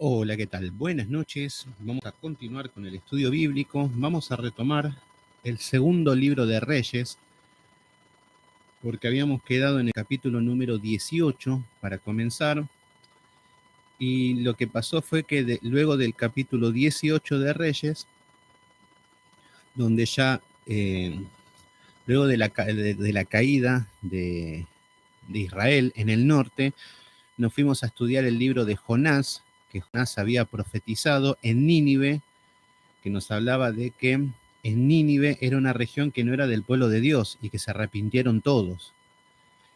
Hola, ¿qué tal? Buenas noches. Vamos a continuar con el estudio bíblico. Vamos a retomar el segundo libro de Reyes, porque habíamos quedado en el capítulo número 18 para comenzar. Y lo que pasó fue que luego del capítulo 18 de Reyes, donde ya luego de la caída de Israel en el norte, nos fuimos a estudiar el libro de Jonás, que Jonás había profetizado en Nínive, que nos hablaba de que en Nínive era una región que no era del pueblo de Dios y que se arrepintieron todos.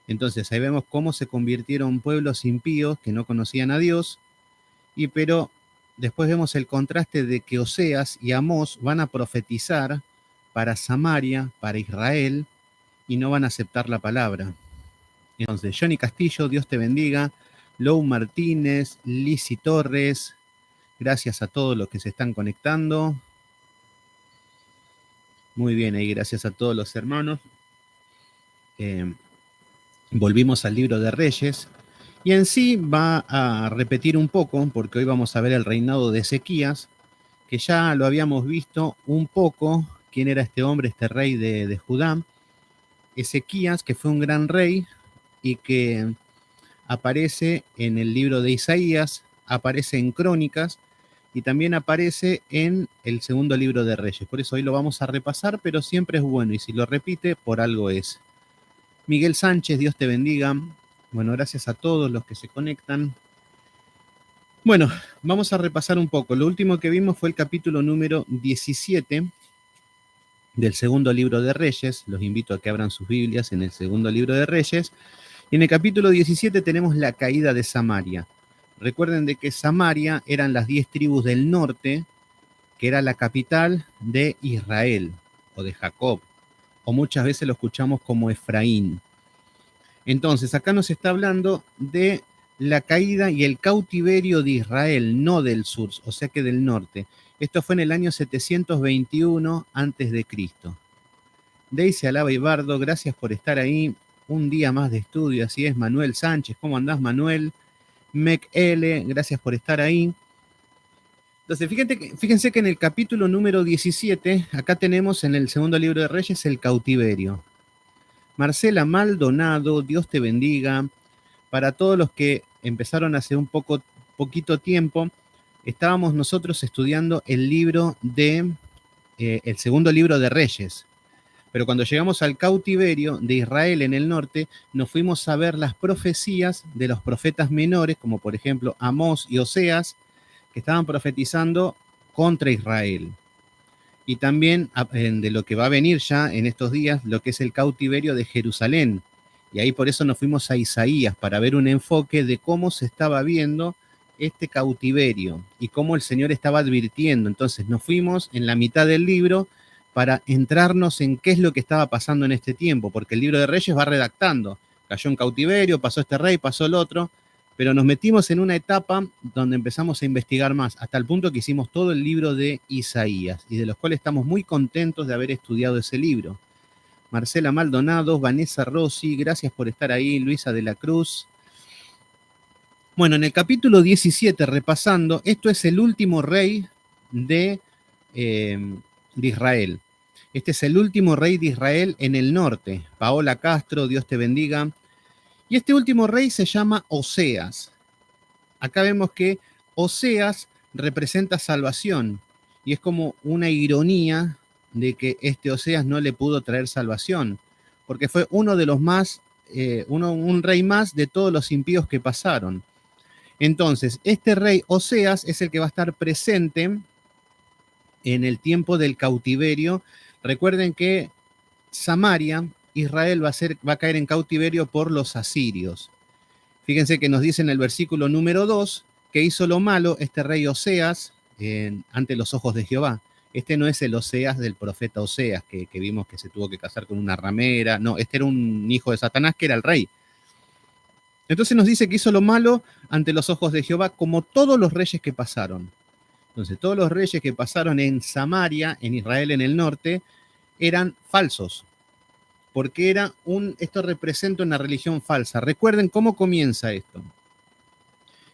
Entonces ahí vemos cómo se convirtieron pueblos impíos que no conocían a Dios, pero después vemos el contraste de que Oseas y Amós van a profetizar para Samaria, para Israel, y no van a aceptar la palabra. Entonces, Johnny Castillo, Dios te bendiga. Lou Martínez, Lizzy Torres, gracias a todos los que se están conectando. Muy bien, ahí gracias a todos los hermanos. Volvimos al libro de Reyes. Y en sí va a repetir un poco, porque hoy vamos a ver el reinado de Ezequías, que ya lo habíamos visto un poco, quién era este hombre, este rey de Judá. Ezequías, que fue un gran rey y que aparece en el libro de Isaías, aparece en Crónicas y también aparece en el segundo libro de Reyes. Por eso hoy lo vamos a repasar, pero siempre es bueno y si lo repite, por algo es. Miguel Sánchez, Dios te bendiga. Bueno, gracias a todos los que se conectan. Bueno, vamos a repasar un poco. Lo último que vimos fue el capítulo número 17 del segundo libro de Reyes. Los invito a que abran sus Biblias en el segundo libro de Reyes. Y en el capítulo 17 tenemos la caída de Samaria. Recuerden de que Samaria eran las 10 tribus del norte, que era la capital de Israel o de Jacob, o muchas veces lo escuchamos como Efraín. Entonces, acá nos está hablando de la caída y el cautiverio de Israel, no del sur, o sea que del norte. Esto fue en el año 721 a.C. Daisy Alaba Ibardo, gracias por estar ahí. Un día más de estudio, así es. Manuel Sánchez, ¿cómo andás, Manuel? Mec L, gracias por estar ahí. Entonces, fíjense que en el capítulo número 17, acá tenemos en el segundo libro de Reyes el cautiverio. Marcela Maldonado, Dios te bendiga. Para todos los que empezaron hace un poquito tiempo, estábamos nosotros estudiando el libro de, el segundo libro de Reyes. Pero cuando llegamos al cautiverio de Israel en el norte, nos fuimos a ver las profecías de los profetas menores, como por ejemplo Amós y Oseas, que estaban profetizando contra Israel. Y también de lo que va a venir ya en estos días, lo que es el cautiverio de Jerusalén. Y ahí por eso nos fuimos a Isaías, para ver un enfoque de cómo se estaba viendo este cautiverio y cómo el Señor estaba advirtiendo. Entonces nos fuimos en la mitad del libro para entrarnos en qué es lo que estaba pasando en este tiempo, porque el libro de Reyes va redactando. Cayó en cautiverio, pasó este rey, pasó el otro, pero nos metimos en una etapa donde empezamos a investigar más, hasta el punto que hicimos todo el libro de Isaías, y de los cuales estamos muy contentos de haber estudiado ese libro. Marcela Maldonado, Vanessa Rossi, gracias por estar ahí, Luisa de la Cruz. Bueno, en el capítulo 17, repasando, esto es el último rey de Israel. Este es el último rey de Israel en el norte. Paola Castro, Dios te bendiga. Y este último rey se llama Oseas. Acá vemos que Oseas representa salvación y es como una ironía de que este Oseas no le pudo traer salvación, porque fue uno de los más, un rey más de todos los impíos que pasaron. Entonces, este rey Oseas es el que va a estar presente en el tiempo del cautiverio. Recuerden que Samaria, Israel va a caer en cautiverio por los asirios. Fíjense que nos dice en el versículo número 2 que hizo lo malo este rey Oseas ante los ojos de Jehová. Este no es el Oseas del profeta Oseas, que vimos que se tuvo que casar con una ramera. No, este era un hijo de Satanás que era el rey. Entonces nos dice que hizo lo malo ante los ojos de Jehová, como todos los reyes que pasaron. Entonces, todos los reyes que pasaron en Samaria, en Israel en el norte, eran falsos, porque esto representa una religión falsa. Recuerden cómo comienza esto.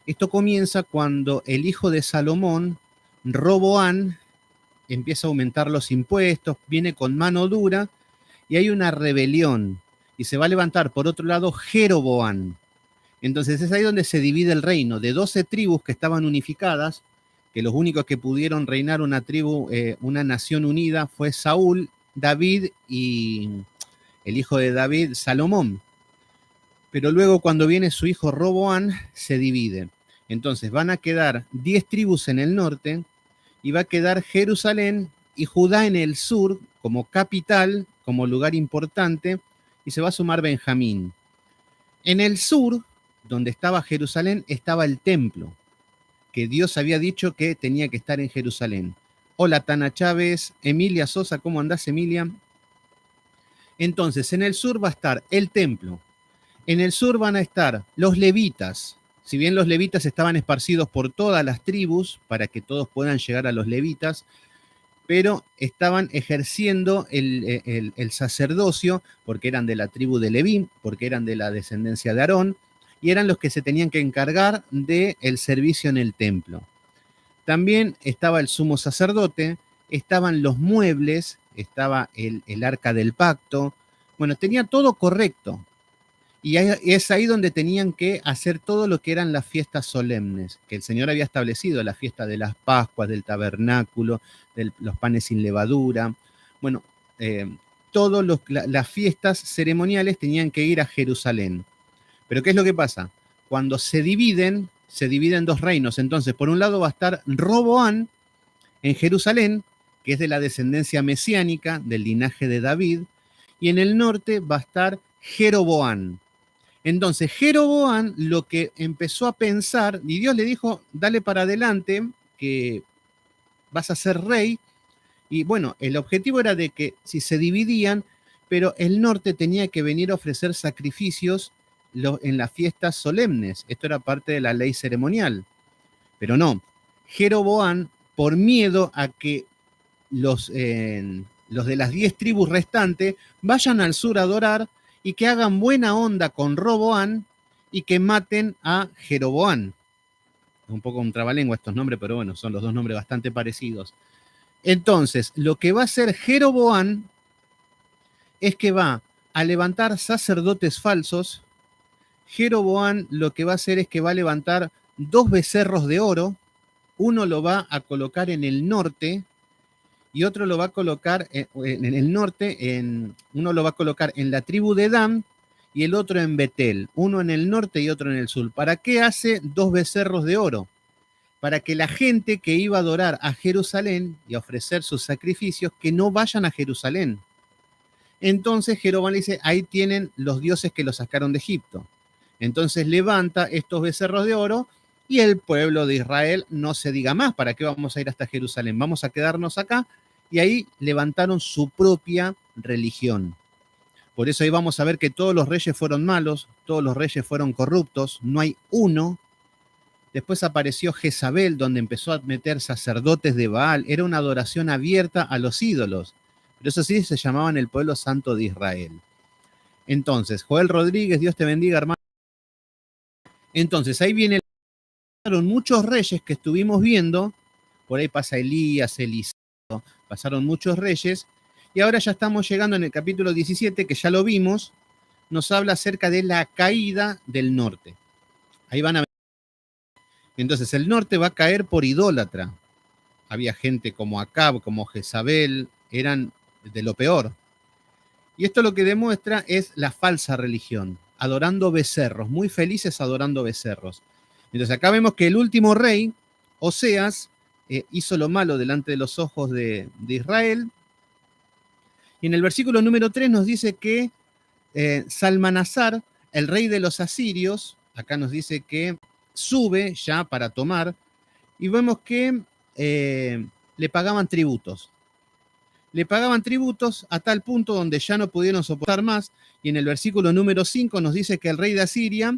Esto comienza cuando el hijo de Salomón, Roboán, empieza a aumentar los impuestos, viene con mano dura y hay una rebelión. Y se va a levantar, por otro lado, Jeroboán. Entonces es ahí donde se divide el reino, de 12 tribus que estaban unificadas, que los únicos que pudieron reinar una tribu, una nación unida, fue Saúl, David y el hijo de David, Salomón. Pero luego cuando viene su hijo Roboán, se divide. Entonces van a quedar 10 tribus en el norte y va a quedar Jerusalén y Judá en el sur como capital, como lugar importante, y se va a sumar Benjamín. En el sur, donde estaba Jerusalén, estaba el templo, que Dios había dicho que tenía que estar en Jerusalén. Hola, Tana Chávez, Emilia Sosa, ¿cómo andás, Emilia? Entonces, en el sur va a estar el templo. En el sur van a estar los levitas. Si bien los levitas estaban esparcidos por todas las tribus, para que todos puedan llegar a los levitas, pero estaban ejerciendo el sacerdocio porque eran de la tribu de Leví, porque eran de la descendencia de Aarón, y eran los que se tenían que encargar del servicio en el templo. También estaba el sumo sacerdote, estaban los muebles, estaba el arca del pacto. Bueno, tenía todo correcto. Y es ahí donde tenían que hacer todo lo que eran las fiestas solemnes, que el Señor había establecido, la fiesta de las Pascuas, del tabernáculo, de los panes sin levadura. Bueno, todas las fiestas ceremoniales tenían que ir a Jerusalén. Pero ¿qué es lo que pasa? Cuando se dividen dos reinos. Entonces, por un lado va a estar Roboán en Jerusalén, que es de la descendencia mesiánica, del linaje de David, y en el norte va a estar Jeroboán. Entonces, Jeroboán lo que empezó a pensar, y Dios le dijo, dale para adelante, que vas a ser rey. Y bueno, el objetivo era de que si se dividían, pero el norte tenía que venir a ofrecer sacrificios en las fiestas solemnes. Esto era parte de la ley ceremonial. Pero no, Jeroboán, por miedo a que los de las 10 tribus restantes vayan al sur a adorar y que hagan buena onda con Roboán y que maten a Jeroboán. Un poco un trabalengua estos nombres, pero bueno, son los dos nombres bastante parecidos. Entonces, lo que va a hacer Jeroboán es que va a levantar sacerdotes falsos. Jeroboán lo que va a hacer es que va a levantar 2 becerros de oro. Uno lo va a colocar en el norte y otro lo va a colocar en el norte, uno lo va a colocar en la tribu de Dan y el otro en Betel, uno en el norte y otro en el sur. ¿Para qué hace 2 becerros de oro? Para que la gente que iba a adorar a Jerusalén y a ofrecer sus sacrificios, que no vayan a Jerusalén. Entonces Jeroboam le dice, ahí tienen los dioses que los sacaron de Egipto. Entonces levanta estos becerros de oro y el pueblo de Israel no se diga más, ¿para qué vamos a ir hasta Jerusalén? Vamos a quedarnos acá. Y ahí levantaron su propia religión. Por eso ahí vamos a ver que todos los reyes fueron malos, todos los reyes fueron corruptos, no hay uno. Después apareció Jezabel, donde empezó a meter sacerdotes de Baal. Era una adoración abierta a los ídolos. Pero eso sí, se llamaban el pueblo santo de Israel. Entonces, Joel Rodríguez, Dios te bendiga, hermano. Entonces, ahí viene muchos reyes que estuvimos viendo. Por ahí pasa Elías, Eliseo, pasaron muchos reyes. Y ahora ya estamos llegando en el capítulo 17, que ya lo vimos. Nos habla acerca de la caída del norte. Ahí van a ver. Entonces, el norte va a caer por idólatra. Había gente como Acab, como Jezabel, eran de lo peor. Y esto lo que demuestra es la falsa religión, adorando becerros, muy felices adorando becerros. Entonces acá vemos que el último rey, Oseas, hizo lo malo delante de los ojos de Israel. Y en el versículo número 3 nos dice que Salmanasar, el rey de los asirios, acá nos dice que sube ya para tomar, y vemos que le pagaban tributos. Le pagaban tributos a tal punto donde ya no pudieron soportar más, y en el versículo número 5 nos dice que el rey de Asiria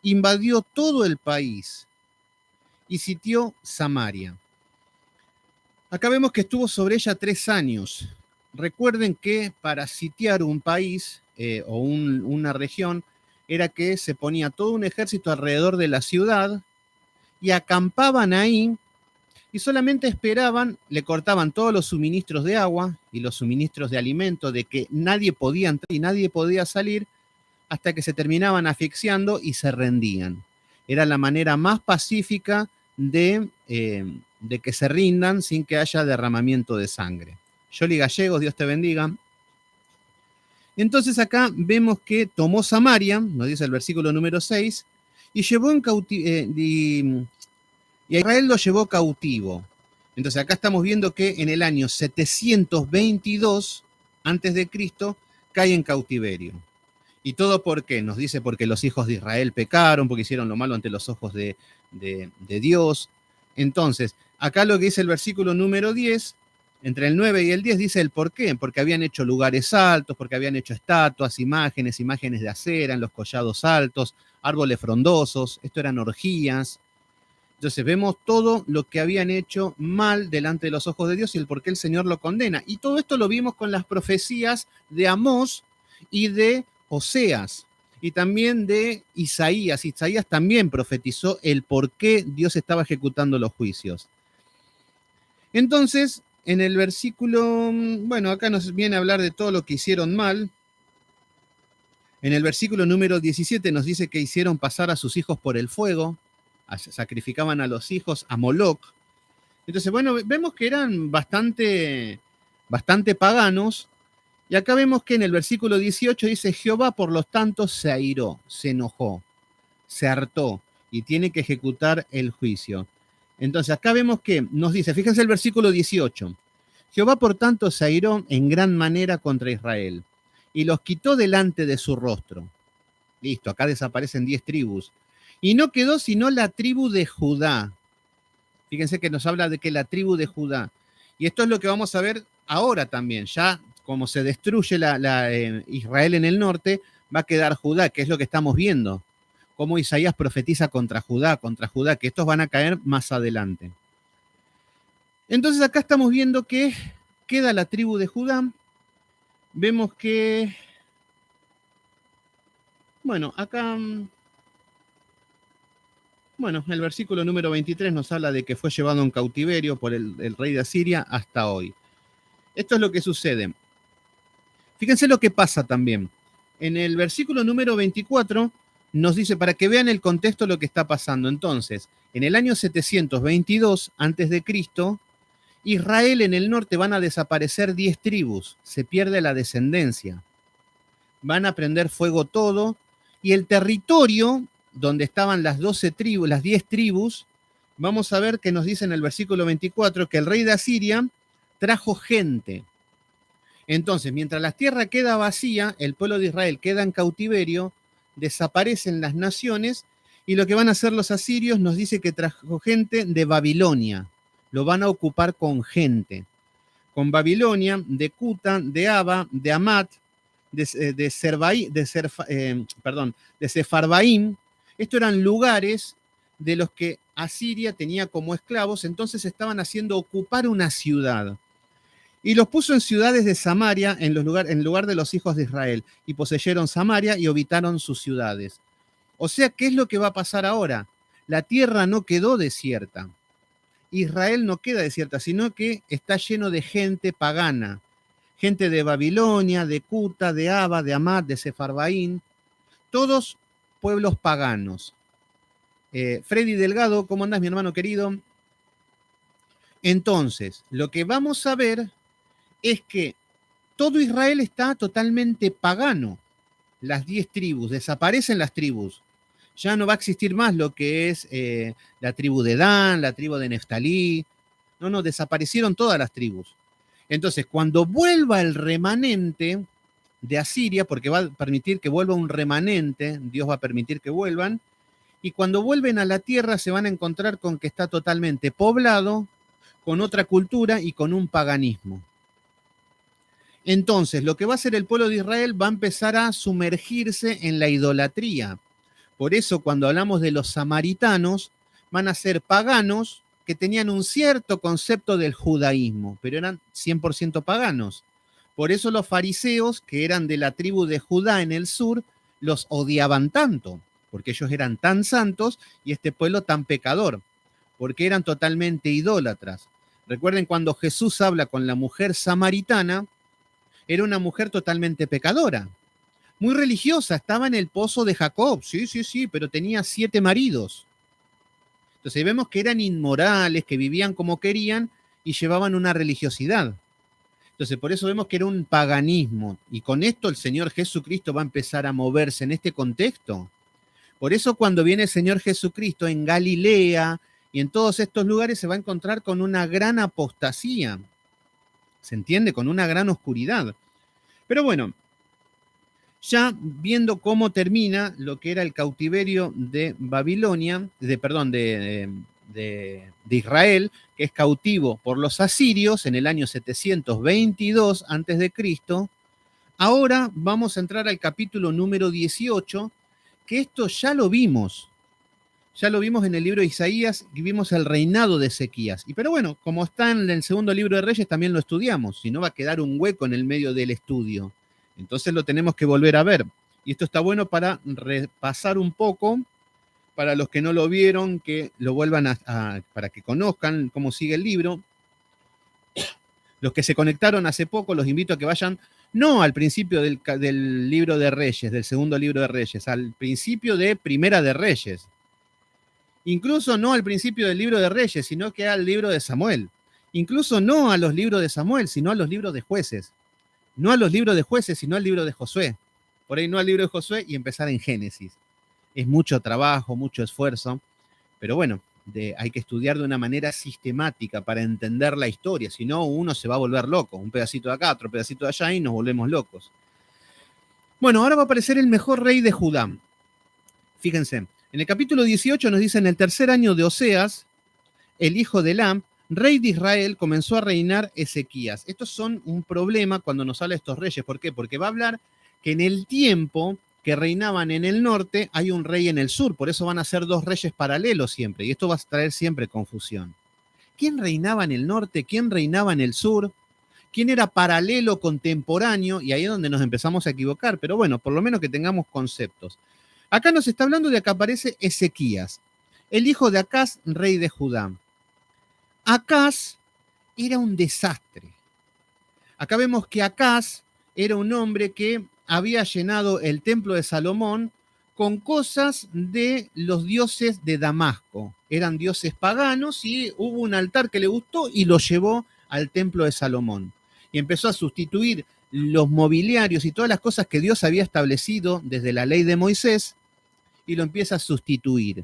invadió todo el país y sitió Samaria. Acá vemos que estuvo sobre ella 3 años. Recuerden que para sitiar un país o una región era que se ponía todo un ejército alrededor de la ciudad y acampaban ahí y solamente esperaban, le cortaban todos los suministros de agua y los suministros de alimento, de que nadie podía entrar y nadie podía salir, hasta que se terminaban asfixiando y se rendían. Era la manera más pacífica de que se rindan sin que haya derramamiento de sangre. Yoli Gallegos, Dios te bendiga. Entonces acá vemos que tomó Samaria, nos dice el versículo número 6, y llevó en y a Israel lo llevó cautivo. Entonces acá estamos viendo que en el año 722 antes de Cristo cae en cautiverio. ¿Y todo por qué? Nos dice porque los hijos de Israel pecaron, porque hicieron lo malo ante los ojos de Dios. Entonces, acá lo que dice el versículo número 10, entre el 9 y el 10 dice el por qué. Porque habían hecho lugares altos, porque habían hecho estatuas, imágenes de acera en los collados altos, árboles frondosos, esto eran orgías. Entonces vemos todo lo que habían hecho mal delante de los ojos de Dios y el por qué el Señor lo condena. Y todo esto lo vimos con las profecías de Amós y de Oseas y también de Isaías. Isaías también profetizó el por qué Dios estaba ejecutando los juicios. Entonces, en el versículo, bueno, acá nos viene a hablar de todo lo que hicieron mal. En el versículo número 17 nos dice que hicieron pasar a sus hijos por el fuego, sacrificaban a los hijos a Moloc. Entonces, bueno, vemos que eran bastante paganos. Y acá vemos que en el versículo 18 dice, Jehová por lo tanto se airó, se enojó, se hartó y tiene que ejecutar el juicio. Entonces acá vemos que nos dice, fíjense el versículo 18, Jehová por tanto se airó en gran manera contra Israel y los quitó delante de su rostro. Listo, acá desaparecen 10 tribus. Y no quedó sino la tribu de Judá. Fíjense que nos habla de que la tribu de Judá. Y esto es lo que vamos a ver ahora también. Ya como se destruye Israel en el norte, va a quedar Judá, que es lo que estamos viendo. Cómo Isaías profetiza contra Judá, que estos van a caer más adelante. Entonces acá estamos viendo que queda la tribu de Judá. Vemos que, bueno, acá, bueno, el versículo número 23 nos habla de que fue llevado en cautiverio por el rey de Asiria hasta hoy. Esto es lo que sucede. Fíjense lo que pasa también. En el versículo número 24 nos dice, para que vean el contexto de lo que está pasando. Entonces, en el año 722 antes de Cristo, Israel en el norte van a desaparecer 10 tribus, se pierde la descendencia. Van a prender fuego todo y el territorio donde estaban las 12 tribus, las 10 tribus, vamos a ver que nos dice en el versículo 24 que el rey de Asiria trajo gente. Entonces, mientras la tierra queda vacía, el pueblo de Israel queda en cautiverio, desaparecen las naciones, y lo que van a hacer los asirios nos dice que trajo gente de Babilonia, lo van a ocupar con gente, con Babilonia, de Cuta, de Aba, de Amat, de Sefarbaim. Estos eran lugares de los que Asiria tenía como esclavos, entonces estaban haciendo ocupar una ciudad. Y los puso en ciudades de Samaria en lugar de los hijos de Israel. Y poseyeron Samaria y habitaron sus ciudades. O sea, ¿qué es lo que va a pasar ahora? La tierra no quedó desierta. Israel no queda desierta, sino que está lleno de gente pagana. Gente de Babilonia, de Cuta, de Aba, de Amat, de Sefarbaín. Todos pueblos paganos. Freddy Delgado, ¿cómo andás, mi hermano querido? Entonces, lo que vamos a ver es que todo Israel está totalmente pagano. Las 10 tribus, desaparecen las tribus. Ya no va a existir más lo que es la tribu de Dan, la tribu de Neftalí. No, desaparecieron todas las tribus. Entonces, cuando vuelva el remanente de Asiria, porque va a permitir que vuelva un remanente, Dios va a permitir que vuelvan, y cuando vuelven a la tierra se van a encontrar con que está totalmente poblado, con otra cultura y con un paganismo. Entonces, lo que va a hacer el pueblo de Israel va a empezar a sumergirse en la idolatría. Por eso, cuando hablamos de los samaritanos, van a ser paganos que tenían un cierto concepto del judaísmo, pero eran 100% paganos. Por eso los fariseos, que eran de la tribu de Judá en el sur, los odiaban tanto, porque ellos eran tan santos y este pueblo tan pecador, porque eran totalmente idólatras. Recuerden cuando Jesús habla con la mujer samaritana, era una mujer totalmente pecadora, muy religiosa, estaba en el pozo de Jacob, sí, sí, sí, pero tenía 7 maridos. Entonces vemos que eran inmorales, que vivían como querían y llevaban una religiosidad. Entonces por eso vemos que era un paganismo. Y con esto el Señor Jesucristo va a empezar a moverse en este contexto. Por eso cuando viene el Señor Jesucristo en Galilea y en todos estos lugares se va a encontrar con una gran apostasía. ¿Se entiende? Con una gran oscuridad. Pero bueno, ya viendo cómo termina lo que era el cautiverio de Babilonia, de Israel, que es cautivo por los asirios en el año 722 a.C., ahora vamos a entrar al capítulo número 18, que esto ya lo vimos en el libro de Isaías y vimos el reinado de Ezequías. Pero bueno, como está en el segundo libro de Reyes, también lo estudiamos, si no va a quedar un hueco en el medio del estudio. Entonces lo tenemos que volver a ver. Y esto está bueno para repasar un poco, para los que no lo vieron, que lo vuelvan para que conozcan cómo sigue el libro. Los que se conectaron hace poco, los invito a que vayan, no al principio del libro de Reyes, del segundo libro de Reyes, al principio de Primera de Reyes. Incluso no al principio del libro de Reyes, sino que al libro de Samuel. Incluso no a los libros de Samuel, sino a los libros de Jueces. No a los libros de Jueces, sino al libro de Josué. Por ahí no al libro de Josué y empezar en Génesis. Es mucho trabajo, mucho esfuerzo, pero bueno, hay que estudiar de una manera sistemática para entender la historia, si no uno se va a volver loco, un pedacito de acá, otro pedacito de allá y nos volvemos locos. Bueno, ahora va a aparecer el mejor rey de Judá. Fíjense, en el capítulo 18 nos dice, en el tercer año de Oseas, el hijo de Elam, rey de Israel, comenzó a reinar Ezequías. Estos son un problema cuando nos habla de estos reyes. ¿Por qué? Porque va a hablar que en el tiempo que reinaban en el norte, hay un rey en el sur. Por eso van a ser 2 reyes paralelos siempre. Y esto va a traer siempre confusión. ¿Quién reinaba en el norte? ¿Quién reinaba en el sur? ¿Quién era paralelo, contemporáneo? Y ahí es donde nos empezamos a equivocar. Pero bueno, por lo menos que tengamos conceptos. Acá nos está hablando de que aparece Ezequías, el hijo de Acaz, rey de Judá. Acaz era un desastre. Acá vemos que Acaz era un hombre que había llenado el templo de Salomón con cosas de los dioses de Damasco. Eran dioses paganos y hubo un altar que le gustó y lo llevó al templo de Salomón. Y empezó a sustituir los mobiliarios y todas las cosas que Dios había establecido desde la ley de Moisés y lo empieza a sustituir.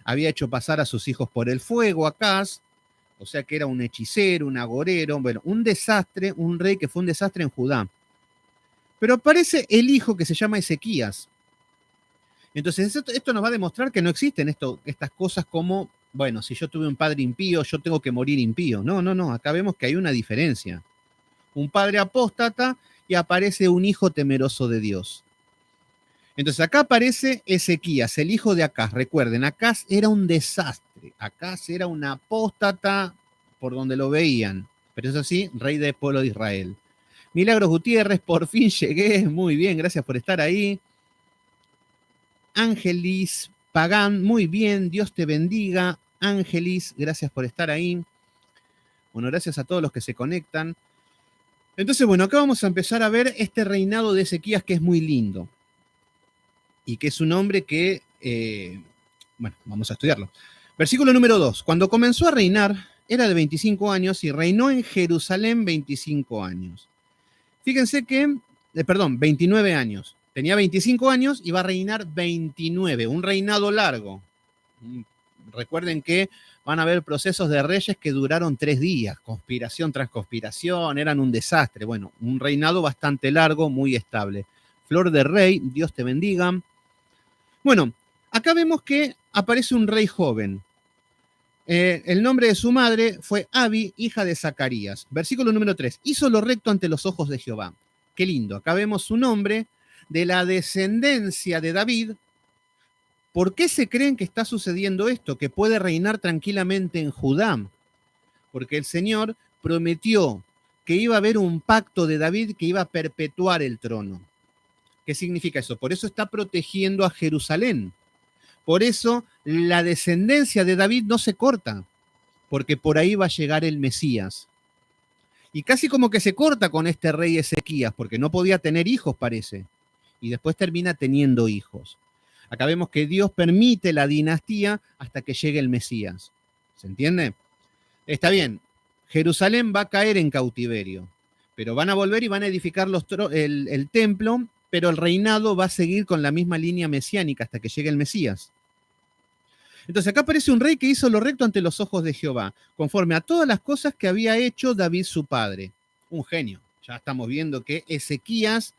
Había hecho pasar a sus hijos por el fuego, Acaz, o sea que era un hechicero, un agorero, bueno, un desastre, un rey que fue un desastre en Judá. Pero aparece el hijo que se llama Ezequías. Entonces esto nos va a demostrar que no existen estas cosas como, bueno, si yo tuve un padre impío, yo tengo que morir impío. No, no, no, acá vemos que hay una diferencia. Un padre apóstata y aparece un hijo temeroso de Dios. Entonces acá aparece Ezequías, el hijo de Acaz. Recuerden, Acaz era un desastre. Acaz era un apóstata por donde lo veían. Pero eso sí, rey del pueblo de Israel. Milagros Gutiérrez, por fin llegué. Muy bien, gracias por estar ahí. Ángelis Pagán, muy bien, Dios te bendiga. Ángelis, gracias por estar ahí. Bueno, gracias a todos los que se conectan. Entonces, bueno, acá vamos a empezar a ver este reinado de Ezequías que es muy lindo. Y que es un hombre que, bueno, vamos a estudiarlo. Versículo número 2. Cuando comenzó a reinar, era de 25 años y reinó en Jerusalén 25 años. Fíjense que, 29 años. Tenía 25 años y va a reinar 29, un reinado largo. Recuerden que van a haber procesos de reyes que duraron 3 días, conspiración tras conspiración, eran un desastre. Bueno, un reinado bastante largo, muy estable. Flor de rey, Dios te bendiga. Bueno, acá vemos que aparece un rey joven. El nombre de su madre fue Abi, hija de Zacarías. Versículo número 3. Hizo lo recto ante los ojos de Jehová. Qué lindo. Acá vemos su nombre de la descendencia de David. ¿Por qué se creen que está sucediendo esto? Que puede reinar tranquilamente en Judá. Porque el Señor prometió que iba a haber un pacto de David que iba a perpetuar el trono. ¿Qué significa eso? Por eso está protegiendo a Jerusalén. Por eso la descendencia de David no se corta, porque por ahí va a llegar el Mesías. Y casi como que se corta con este rey Ezequías, porque no podía tener hijos, parece. Y después termina teniendo hijos. Acá vemos que Dios permite la dinastía hasta que llegue el Mesías. ¿Se entiende? Está bien, Jerusalén va a caer en cautiverio, pero van a volver y van a edificar el templo, pero el reinado va a seguir con la misma línea mesiánica hasta que llegue el Mesías. Entonces acá aparece un rey que hizo lo recto ante los ojos de Jehová, conforme a todas las cosas que había hecho David su padre. Un genio. Ya estamos viendo que Ezequías,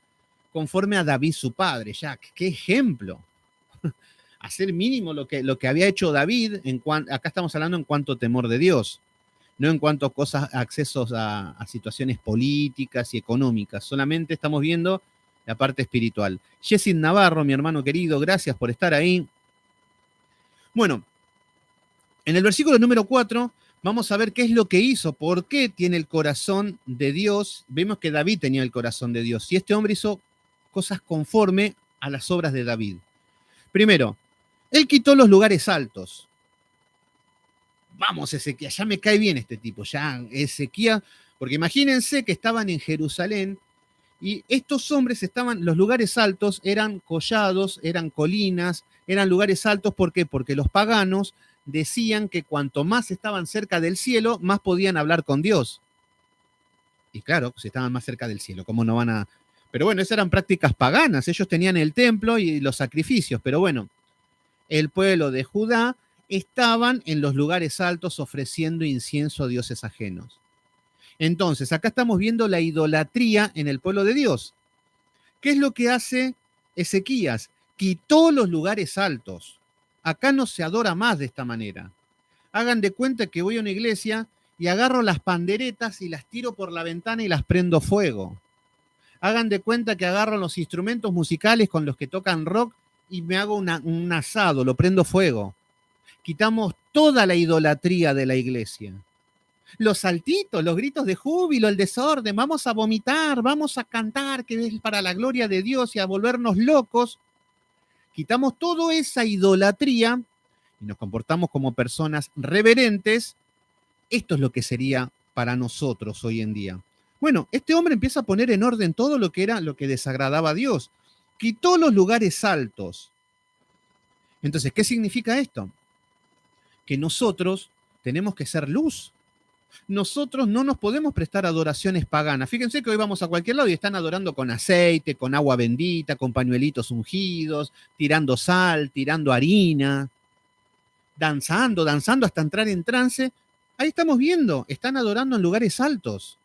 conforme a David su padre, ya, qué ejemplo. Hacer mínimo lo que había hecho David, acá estamos hablando en cuanto a temor de Dios, no en cuanto a cosas, accesos a situaciones políticas y económicas, solamente estamos viendo la parte espiritual. Jessin Navarro, mi hermano querido, gracias por estar ahí. Bueno, en el versículo número 4 vamos a ver qué es lo que hizo, por qué tiene el corazón de Dios. Vemos que David tenía el corazón de Dios y este hombre hizo cosas conforme a las obras de David. Primero, él quitó los lugares altos. Vamos, Ezequías, ya me cae bien este tipo, ya Ezequías, porque imagínense que estaban en Jerusalén y estos hombres estaban, los lugares altos eran collados, eran colinas, eran lugares altos, ¿por qué? Porque los paganos decían que cuanto más estaban cerca del cielo, más podían hablar con Dios. Y claro, si estaban más cerca del cielo, ¿cómo no van a...? Pero bueno, esas eran prácticas paganas, ellos tenían el templo y los sacrificios, pero bueno, el pueblo de Judá estaban en los lugares altos ofreciendo incienso a dioses ajenos. Entonces, acá estamos viendo la idolatría en el pueblo de Dios. ¿Qué es lo que hace Ezequías? Quitó los lugares altos. Acá no se adora más de esta manera. Hagan de cuenta que voy a una iglesia y agarro las panderetas y las tiro por la ventana y las prendo fuego. Hagan de cuenta que agarro los instrumentos musicales con los que tocan rock y me hago un asado, lo prendo fuego. Quitamos toda la idolatría de la iglesia. Los saltitos, los gritos de júbilo, el desorden, vamos a vomitar, vamos a cantar, que es para la gloria de Dios y a volvernos locos. Quitamos toda esa idolatría y nos comportamos como personas reverentes. Esto es lo que sería para nosotros hoy en día. Bueno, este hombre empieza a poner en orden todo lo que era lo que desagradaba a Dios. Quitó los lugares altos. Entonces, ¿qué significa esto? Que nosotros tenemos que ser luz. Nosotros no nos podemos prestar adoraciones paganas. Fíjense que hoy vamos a cualquier lado y están adorando con aceite, con agua bendita, con pañuelitos ungidos, tirando sal, tirando harina, danzando hasta entrar en trance. Ahí estamos viendo, están adorando en lugares altos.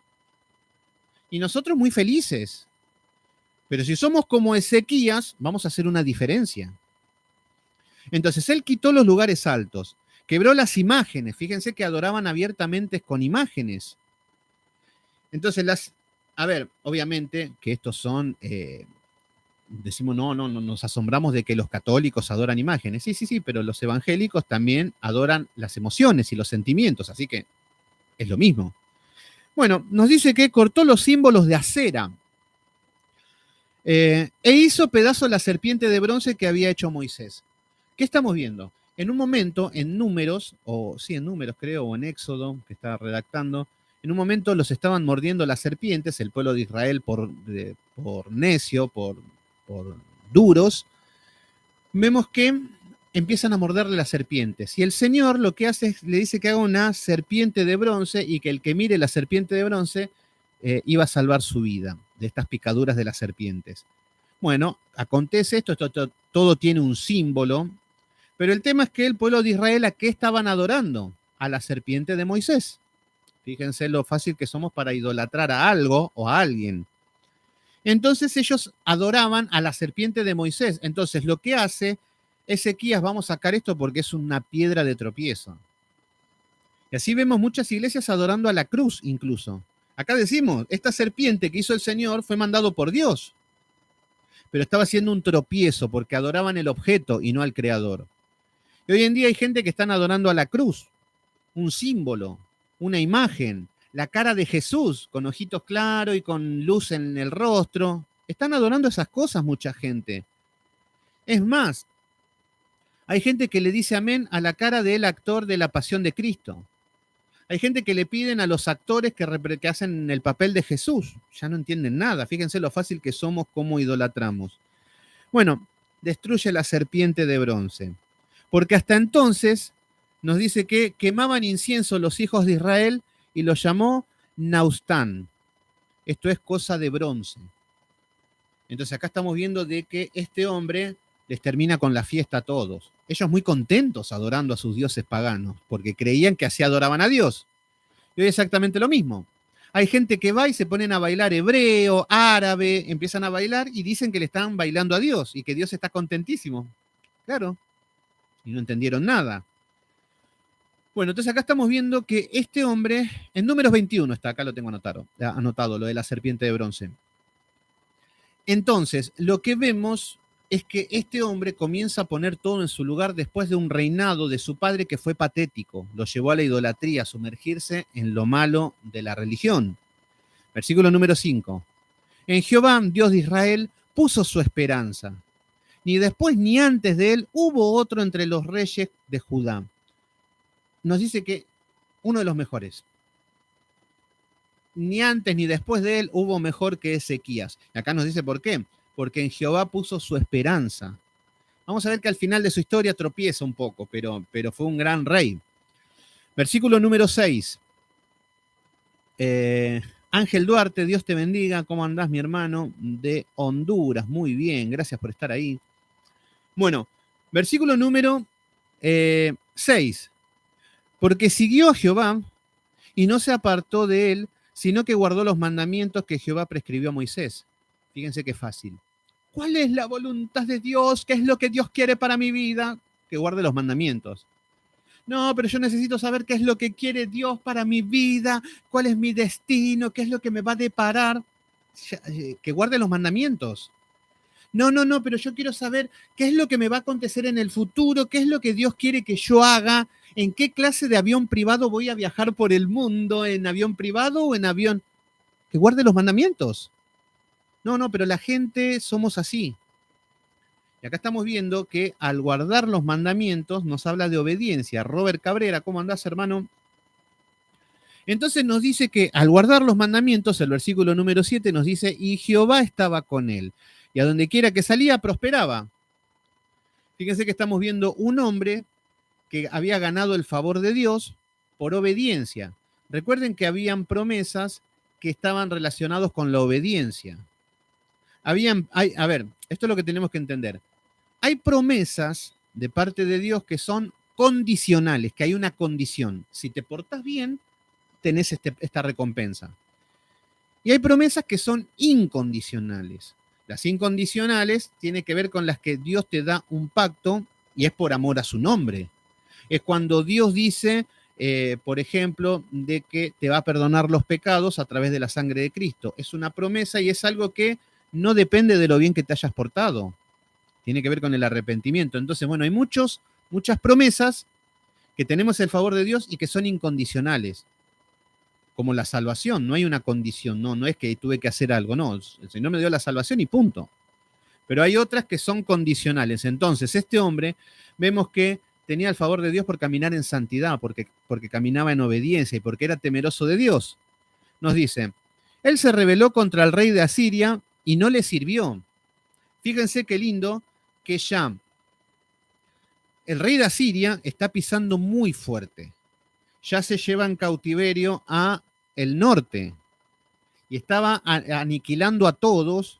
Y nosotros muy felices. Pero si somos como Ezequías, vamos a hacer una diferencia. Entonces él quitó los lugares altos, quebró las imágenes. Fíjense que adoraban abiertamente con imágenes. Entonces obviamente que estos son, decimos, no, nos asombramos de que los católicos adoran imágenes. Sí, pero los evangélicos también adoran las emociones y los sentimientos, así que es lo mismo. Bueno, nos dice que cortó los símbolos de acera e hizo pedazo la serpiente de bronce que había hecho Moisés. ¿Qué estamos viendo? En un momento, en Números, o en Éxodo, que estaba redactando, en un momento los estaban mordiendo las serpientes, el pueblo de Israel por necio, por duros. Vemos que empiezan a morderle las serpientes. Y el Señor lo que hace es, le dice que haga una serpiente de bronce y que el que mire la serpiente de bronce iba a salvar su vida de estas picaduras de las serpientes. Bueno, acontece esto todo tiene un símbolo, pero el tema es que el pueblo de Israel, ¿a qué estaban adorando? A la serpiente de Moisés. Fíjense lo fácil que somos para idolatrar a algo o a alguien. Entonces ellos adoraban a la serpiente de Moisés. Entonces lo que hace Ezequías, vamos a sacar esto porque es una piedra de tropiezo. Y así vemos muchas iglesias adorando a la cruz incluso. Acá decimos, esta serpiente que hizo el Señor fue mandado por Dios, pero estaba haciendo un tropiezo porque adoraban el objeto y no al Creador. Y hoy en día hay gente que están adorando a la cruz, un símbolo, una imagen, la cara de Jesús con ojitos claros y con luz en el rostro. Están adorando esas cosas mucha gente. Es más, Hay gente que le dice amén a la cara del actor de La Pasión de Cristo. Hay gente que le piden a los actores que hacen el papel de Jesús. Ya no entienden nada. Fíjense lo fácil que somos, cómo idolatramos. Bueno, destruye la serpiente de bronce. Porque hasta entonces nos dice que quemaban incienso los hijos de Israel y lo llamó Naustán. Esto es cosa de bronce. Entonces acá estamos viendo de que este hombre les termina con la fiesta a todos. Ellos muy contentos adorando a sus dioses paganos, porque creían que así adoraban a Dios. Y hoy exactamente lo mismo. Hay gente que va y se ponen a bailar hebreo, árabe, empiezan a bailar y dicen que le están bailando a Dios y que Dios está contentísimo. Claro, y no entendieron nada. Bueno, entonces acá estamos viendo que este hombre, en Números 21 está, acá lo tengo anotado, lo de la serpiente de bronce. Entonces, lo que vemos es que este hombre comienza a poner todo en su lugar después de un reinado de su padre que fue patético, lo llevó a la idolatría, a sumergirse en lo malo de la religión. Versículo número 5. En Jehová, Dios de Israel, puso su esperanza. Ni después ni antes de él hubo otro entre los reyes de Judá. Nos dice que uno de los mejores. Ni antes ni después de él hubo mejor que Ezequías. Y acá nos dice por qué. Porque en Jehová puso su esperanza. Vamos a ver que al final de su historia tropieza un poco, pero fue un gran rey. Versículo número 6. Ángel Duarte, Dios te bendiga. ¿Cómo andás, mi hermano? De Honduras. Muy bien, gracias por estar ahí. Bueno, versículo número 6. Porque siguió a Jehová y no se apartó de él, sino que guardó los mandamientos que Jehová prescribió a Moisés. Fíjense qué fácil. ¿Cuál es la voluntad de Dios? ¿Qué es lo que Dios quiere para mi vida? Que guarde los mandamientos. No, pero yo necesito saber qué es lo que quiere Dios para mi vida, cuál es mi destino, qué es lo que me va a deparar. Que guarde los mandamientos. No, pero yo quiero saber qué es lo que me va a acontecer en el futuro, qué es lo que Dios quiere que yo haga, en qué clase de avión privado voy a viajar por el mundo, en avión privado o en avión. Que guarde los mandamientos. No, pero la gente somos así. Y acá estamos viendo que al guardar los mandamientos nos habla de obediencia. Robert Cabrera, ¿cómo andás, hermano? Entonces nos dice que al guardar los mandamientos, el versículo número 7 nos dice, y Jehová estaba con él, y a donde quiera que salía prosperaba. Fíjense que estamos viendo un hombre que había ganado el favor de Dios por obediencia. Recuerden que habían promesas que estaban relacionados con la obediencia. A ver, esto es lo que tenemos que entender. Hay promesas de parte de Dios que son condicionales, que hay una condición. Si te portas bien, tenés esta recompensa. Y hay promesas que son incondicionales. Las incondicionales tienen que ver con las que Dios te da un pacto y es por amor a su nombre. Es cuando Dios dice, por ejemplo, de que te va a perdonar los pecados a través de la sangre de Cristo. Es una promesa y es algo que no depende de lo bien que te hayas portado. Tiene que ver con el arrepentimiento. Entonces, bueno, hay muchas promesas que tenemos el favor de Dios y que son incondicionales. Como la salvación, no hay una condición, no es que tuve que hacer algo, no, el Señor me dio la salvación y punto. Pero hay otras que son condicionales. Entonces, este hombre, vemos que tenía el favor de Dios por caminar en santidad, porque caminaba en obediencia y porque era temeroso de Dios. Nos dice, él se rebeló contra el rey de Asiria y no le sirvió. Fíjense qué lindo que ya el rey de Asiria está pisando muy fuerte. Ya se lleva en cautiverio a el norte y estaba aniquilando a todos.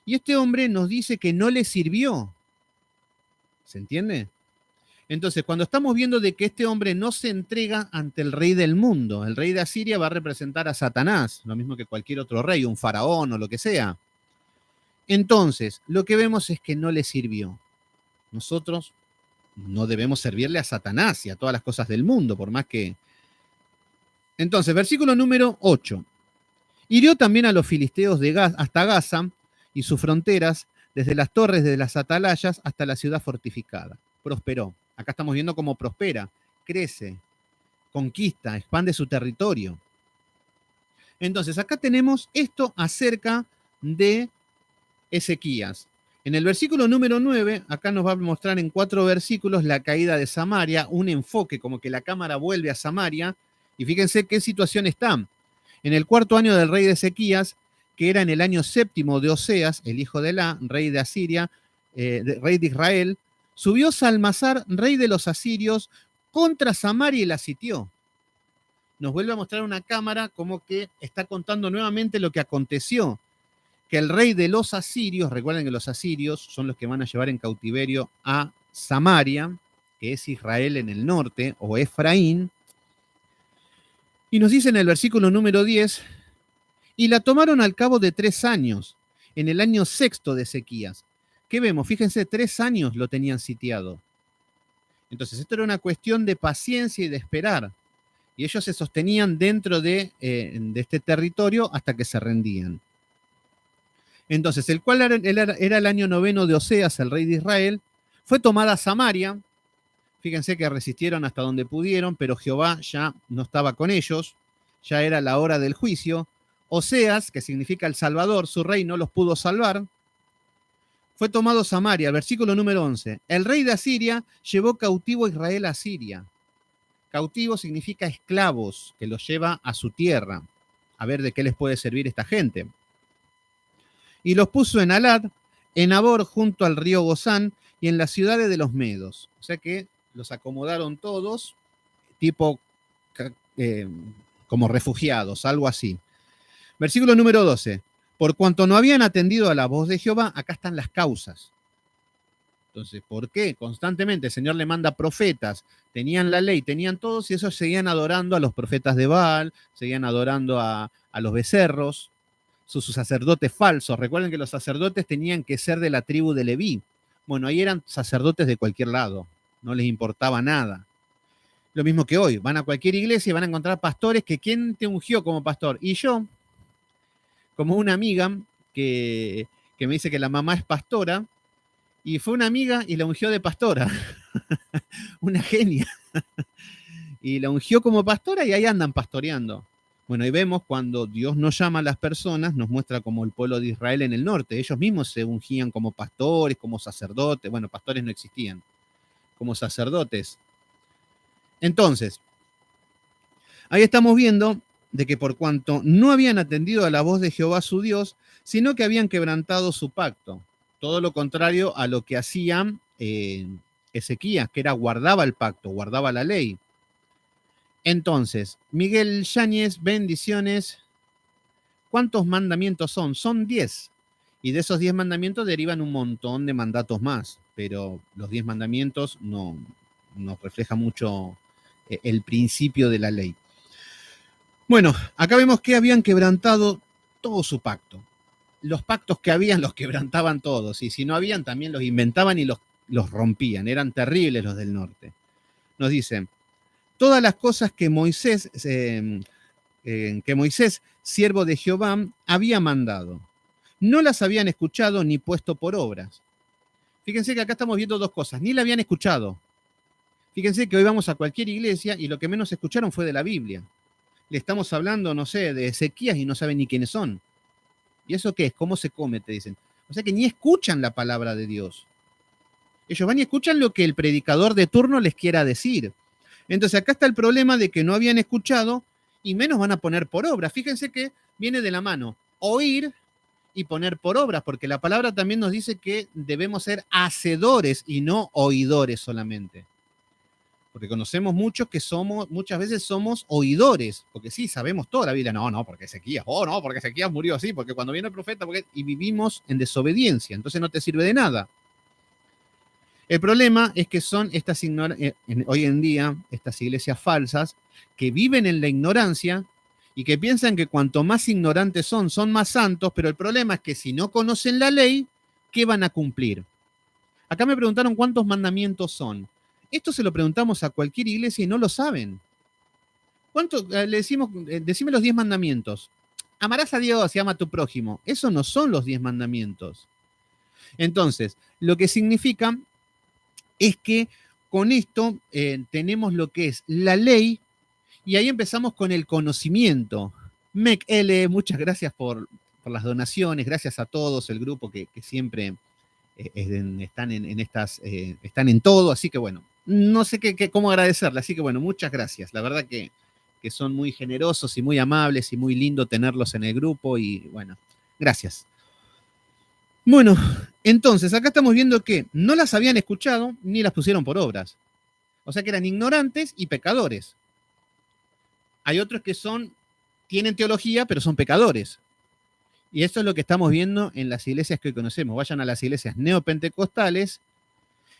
Y este hombre nos dice que no le sirvió. ¿Se entiende? Entonces, cuando estamos viendo de que este hombre no se entrega ante el rey del mundo, el rey de Asiria va a representar a Satanás, lo mismo que cualquier otro rey, un faraón o lo que sea. Entonces, lo que vemos es que no le sirvió. Nosotros no debemos servirle a Satanás y a todas las cosas del mundo, por más que... Entonces, versículo número 8. Hirió también a los filisteos hasta Gaza y sus fronteras, desde las torres de las atalayas hasta la ciudad fortificada. Prosperó. Acá estamos viendo cómo prospera, crece, conquista, expande su territorio. Entonces, acá tenemos esto acerca de Ezequías. En el versículo número 9, acá nos va a mostrar en 4 versículos la caída de Samaria, un enfoque como que la cámara vuelve a Samaria, y fíjense qué situación está. En el 4.º año del rey de Ezequías, que era en el año 7.º de Oseas, el hijo de Elá, rey de Asiria, rey de Israel, subió Salmasar, rey de los asirios, contra Samaria y la sitió. Nos vuelve a mostrar una cámara como que está contando nuevamente lo que aconteció, que el rey de los asirios, recuerden que los asirios son los que van a llevar en cautiverio a Samaria, que es Israel en el norte, o Efraín, y nos dice en el versículo número 10, y la tomaron al cabo de 3 años, en el año 6.º de Ezequías. ¿Qué vemos? Fíjense, 3 años lo tenían sitiado. Entonces, esto era una cuestión de paciencia y de esperar. Y ellos se sostenían dentro de este territorio hasta que se rendían. Entonces, el cual era el año 9.º de Oseas, el rey de Israel, fue tomada Samaria. Fíjense que resistieron hasta donde pudieron, pero Jehová ya no estaba con ellos, ya era la hora del juicio. Oseas, que significa el Salvador, su rey no los pudo salvar. Fue tomado Samaria, versículo número 11. El rey de Asiria llevó cautivo a Israel a Siria. Cautivo significa esclavos, que los lleva a su tierra. A ver de qué les puede servir esta gente. Y los puso en Alad, en Abor, junto al río Gozán, y en las ciudades de los Medos. O sea que los acomodaron todos, tipo como refugiados, algo así. Versículo número 12. Por cuanto no habían atendido a la voz de Jehová, acá están las causas. Entonces, ¿por qué? Constantemente el Señor le manda profetas, tenían la ley, tenían todos, y esos seguían adorando a los profetas de Baal, seguían adorando a los becerros, sus sacerdotes falsos. Recuerden que los sacerdotes tenían que ser de la tribu de Leví. Bueno, ahí eran sacerdotes de cualquier lado, no les importaba nada. Lo mismo que hoy, van a cualquier iglesia y van a encontrar pastores que ¿quién te ungió como pastor? Y yo, como una amiga que me dice que la mamá es pastora, y fue una amiga y la ungió de pastora, una genia, y la ungió como pastora y ahí andan pastoreando. Bueno, y vemos cuando Dios nos llama a las personas, nos muestra como el pueblo de Israel en el norte. Ellos mismos se ungían como pastores, como sacerdotes. Bueno, pastores no existían, como sacerdotes. Entonces, ahí estamos viendo de que por cuanto no habían atendido a la voz de Jehová su Dios, sino que habían quebrantado su pacto. Todo lo contrario a lo que hacían Ezequías, que era guardaba el pacto, guardaba la ley. Entonces, Miguel Yáñez, bendiciones. ¿Cuántos mandamientos son? Son 10. Y de esos 10 mandamientos derivan un montón de mandatos más. Pero los 10 mandamientos no reflejan mucho el principio de la ley. Bueno, acá vemos que habían quebrantado todo su pacto. Los pactos que habían los quebrantaban todos. Y si no habían, también los inventaban y los rompían. Eran terribles los del norte. Nos dicen, todas las cosas que Moisés, siervo de Jehová, había mandado. No las habían escuchado ni puesto por obras. Fíjense que acá estamos viendo dos cosas. Ni la habían escuchado. Fíjense que hoy vamos a cualquier iglesia y lo que menos escucharon fue de la Biblia. Le estamos hablando, no sé, de Ezequías y no saben ni quiénes son. ¿Y eso qué es? ¿Cómo se come? Te dicen. O sea que ni escuchan la palabra de Dios. Ellos van y escuchan lo que el predicador de turno les quiera decir. Entonces acá está el problema de que no habían escuchado y menos van a poner por obra. Fíjense que viene de la mano oír y poner por obras, porque la palabra también nos dice que debemos ser hacedores y no oidores solamente. Porque conocemos muchos que muchas veces somos oidores, porque sí, sabemos toda la Biblia. No, porque Ezequías, porque Ezequías murió así, porque cuando viene el profeta, y vivimos en desobediencia, entonces no te sirve de nada. El problema es que son hoy en día estas iglesias falsas que viven en la ignorancia y que piensan que cuanto más ignorantes son más santos, pero el problema es que si no conocen la ley, ¿qué van a cumplir? Acá me preguntaron cuántos mandamientos son. Esto se lo preguntamos a cualquier iglesia y no lo saben. ¿Cuánto? Le decimos, decime los 10 mandamientos. Amarás a Dios y ama a tu prójimo. Esos no son los 10 mandamientos. Entonces, lo que significa es que con esto tenemos lo que es la ley y ahí empezamos con el conocimiento. Mec L, muchas gracias por las donaciones, gracias a todos, el grupo que siempre están en todo, así que bueno, no sé cómo agradecerle, así que bueno, muchas gracias. La verdad que son muy generosos y muy amables y muy lindo tenerlos en el grupo y bueno, gracias. Bueno, entonces acá estamos viendo que no las habían escuchado ni las pusieron por obras. O sea que eran ignorantes y pecadores. Hay otros que tienen teología, pero son pecadores. Y esto es lo que estamos viendo en las iglesias que hoy conocemos. Vayan a las iglesias neopentecostales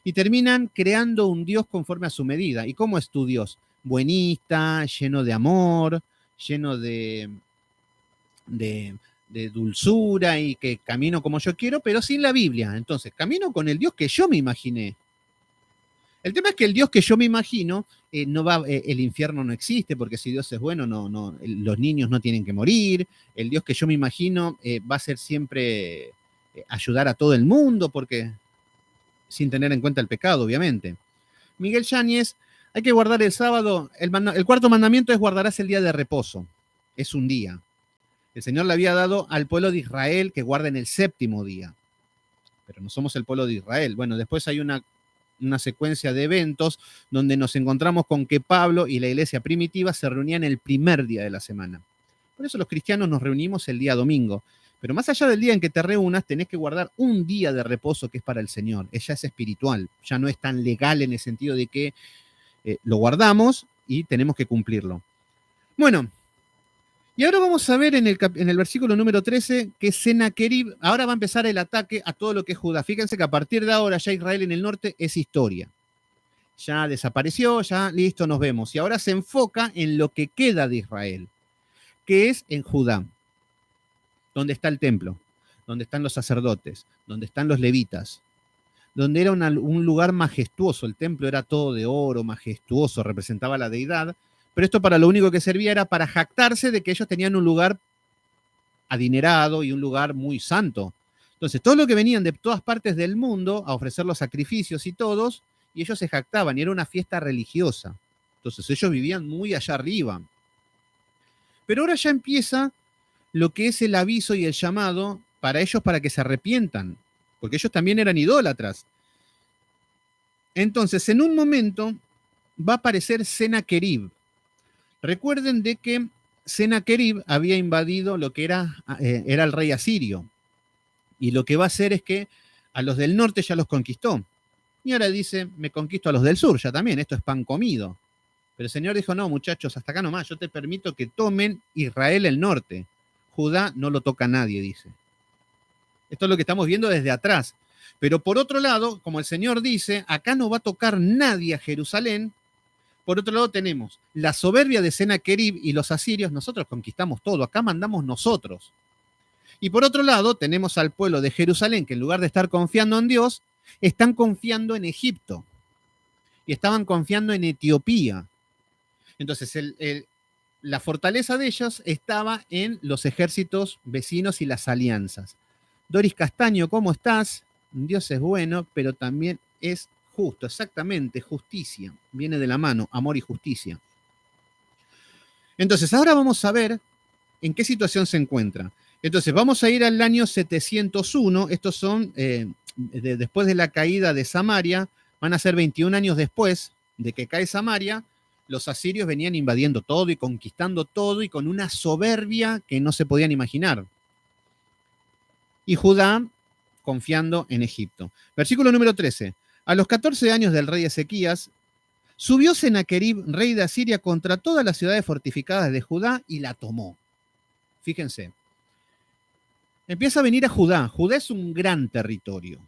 y terminan creando un Dios conforme a su medida. ¿Y cómo es tu Dios? Buenista, lleno de amor, lleno de, de dulzura y que camino como yo quiero, pero sin la Biblia. Entonces, camino con el Dios que yo me imaginé. El tema es que el Dios que yo me imagino, no va, el infierno no existe, porque si Dios es bueno, los niños no tienen que morir. El Dios que yo me imagino va a ser siempre ayudar a todo el mundo, porque sin tener en cuenta el pecado, obviamente. Miguel Yáñez, hay que guardar el sábado. El cuarto mandamiento es guardarás el día de reposo. Es un día. El Señor le había dado al pueblo de Israel que guarden el séptimo día. Pero no somos el pueblo de Israel. Bueno, después hay una secuencia de eventos donde nos encontramos con que Pablo y la iglesia primitiva se reunían el primer día de la semana. Por eso los cristianos nos reunimos el día domingo. Pero más allá del día en que te reúnas, tenés que guardar un día de reposo que es para el Señor. Ella es espiritual, ya no es tan legal en el sentido de que lo guardamos y tenemos que cumplirlo. Bueno, y ahora vamos a ver en el versículo número 13 que Sennacherib ahora va a empezar el ataque a todo lo que es Judá. Fíjense que a partir de ahora ya Israel en el norte es historia. Ya desapareció, ya listo, nos vemos. Y ahora se enfoca en lo que queda de Israel, que es en Judá, donde está el templo, donde están los sacerdotes, donde están los levitas, donde era un lugar majestuoso. El templo era todo de oro, majestuoso, representaba a la deidad. Pero esto para lo único que servía era para jactarse de que ellos tenían un lugar adinerado y un lugar muy santo. Entonces, todo lo que venían de todas partes del mundo a ofrecer los sacrificios y todos, y ellos se jactaban, y era una fiesta religiosa. Entonces, ellos vivían muy allá arriba. Pero ahora ya empieza lo que es el aviso y el llamado para ellos para que se arrepientan, porque ellos también eran idólatras. Entonces, en un momento va a aparecer Sennacherib. Recuerden de que Sennacherib había invadido lo que era el rey asirio. Y lo que va a hacer es que a los del norte ya los conquistó. Y ahora dice, me conquisto a los del sur ya también, esto es pan comido. Pero el Señor dijo, no, muchachos, hasta acá nomás, yo te permito que tomen Israel el norte. Judá no lo toca nadie, dice. Esto es lo que estamos viendo desde atrás. Pero por otro lado, como el Señor dice, acá no va a tocar nadie a Jerusalén. Por otro lado tenemos la soberbia de Sennacherib y los asirios, nosotros conquistamos todo, acá mandamos nosotros. Y por otro lado tenemos al pueblo de Jerusalén, que en lugar de estar confiando en Dios, están confiando en Egipto. Y estaban confiando en Etiopía. Entonces la fortaleza de ellos estaba en los ejércitos vecinos y las alianzas. Doris Castaño, ¿cómo estás? Dios es bueno, pero también es justo, exactamente, justicia. Viene de la mano, amor y justicia. Entonces, ahora vamos a ver en qué situación se encuentra. Entonces, vamos a ir al año 701. Estos son, después de la caída de Samaria, van a ser 21 años después de que cae Samaria. Los asirios venían invadiendo todo y conquistando todo y con una soberbia que no se podían imaginar. Y Judá confiando en Egipto. Versículo número 13. A los 14 años del rey Ezequías, subió Sennacherib, rey de Asiria, contra todas las ciudades fortificadas de Judá y la tomó. Fíjense. Empieza a venir a Judá. Judá es un gran territorio.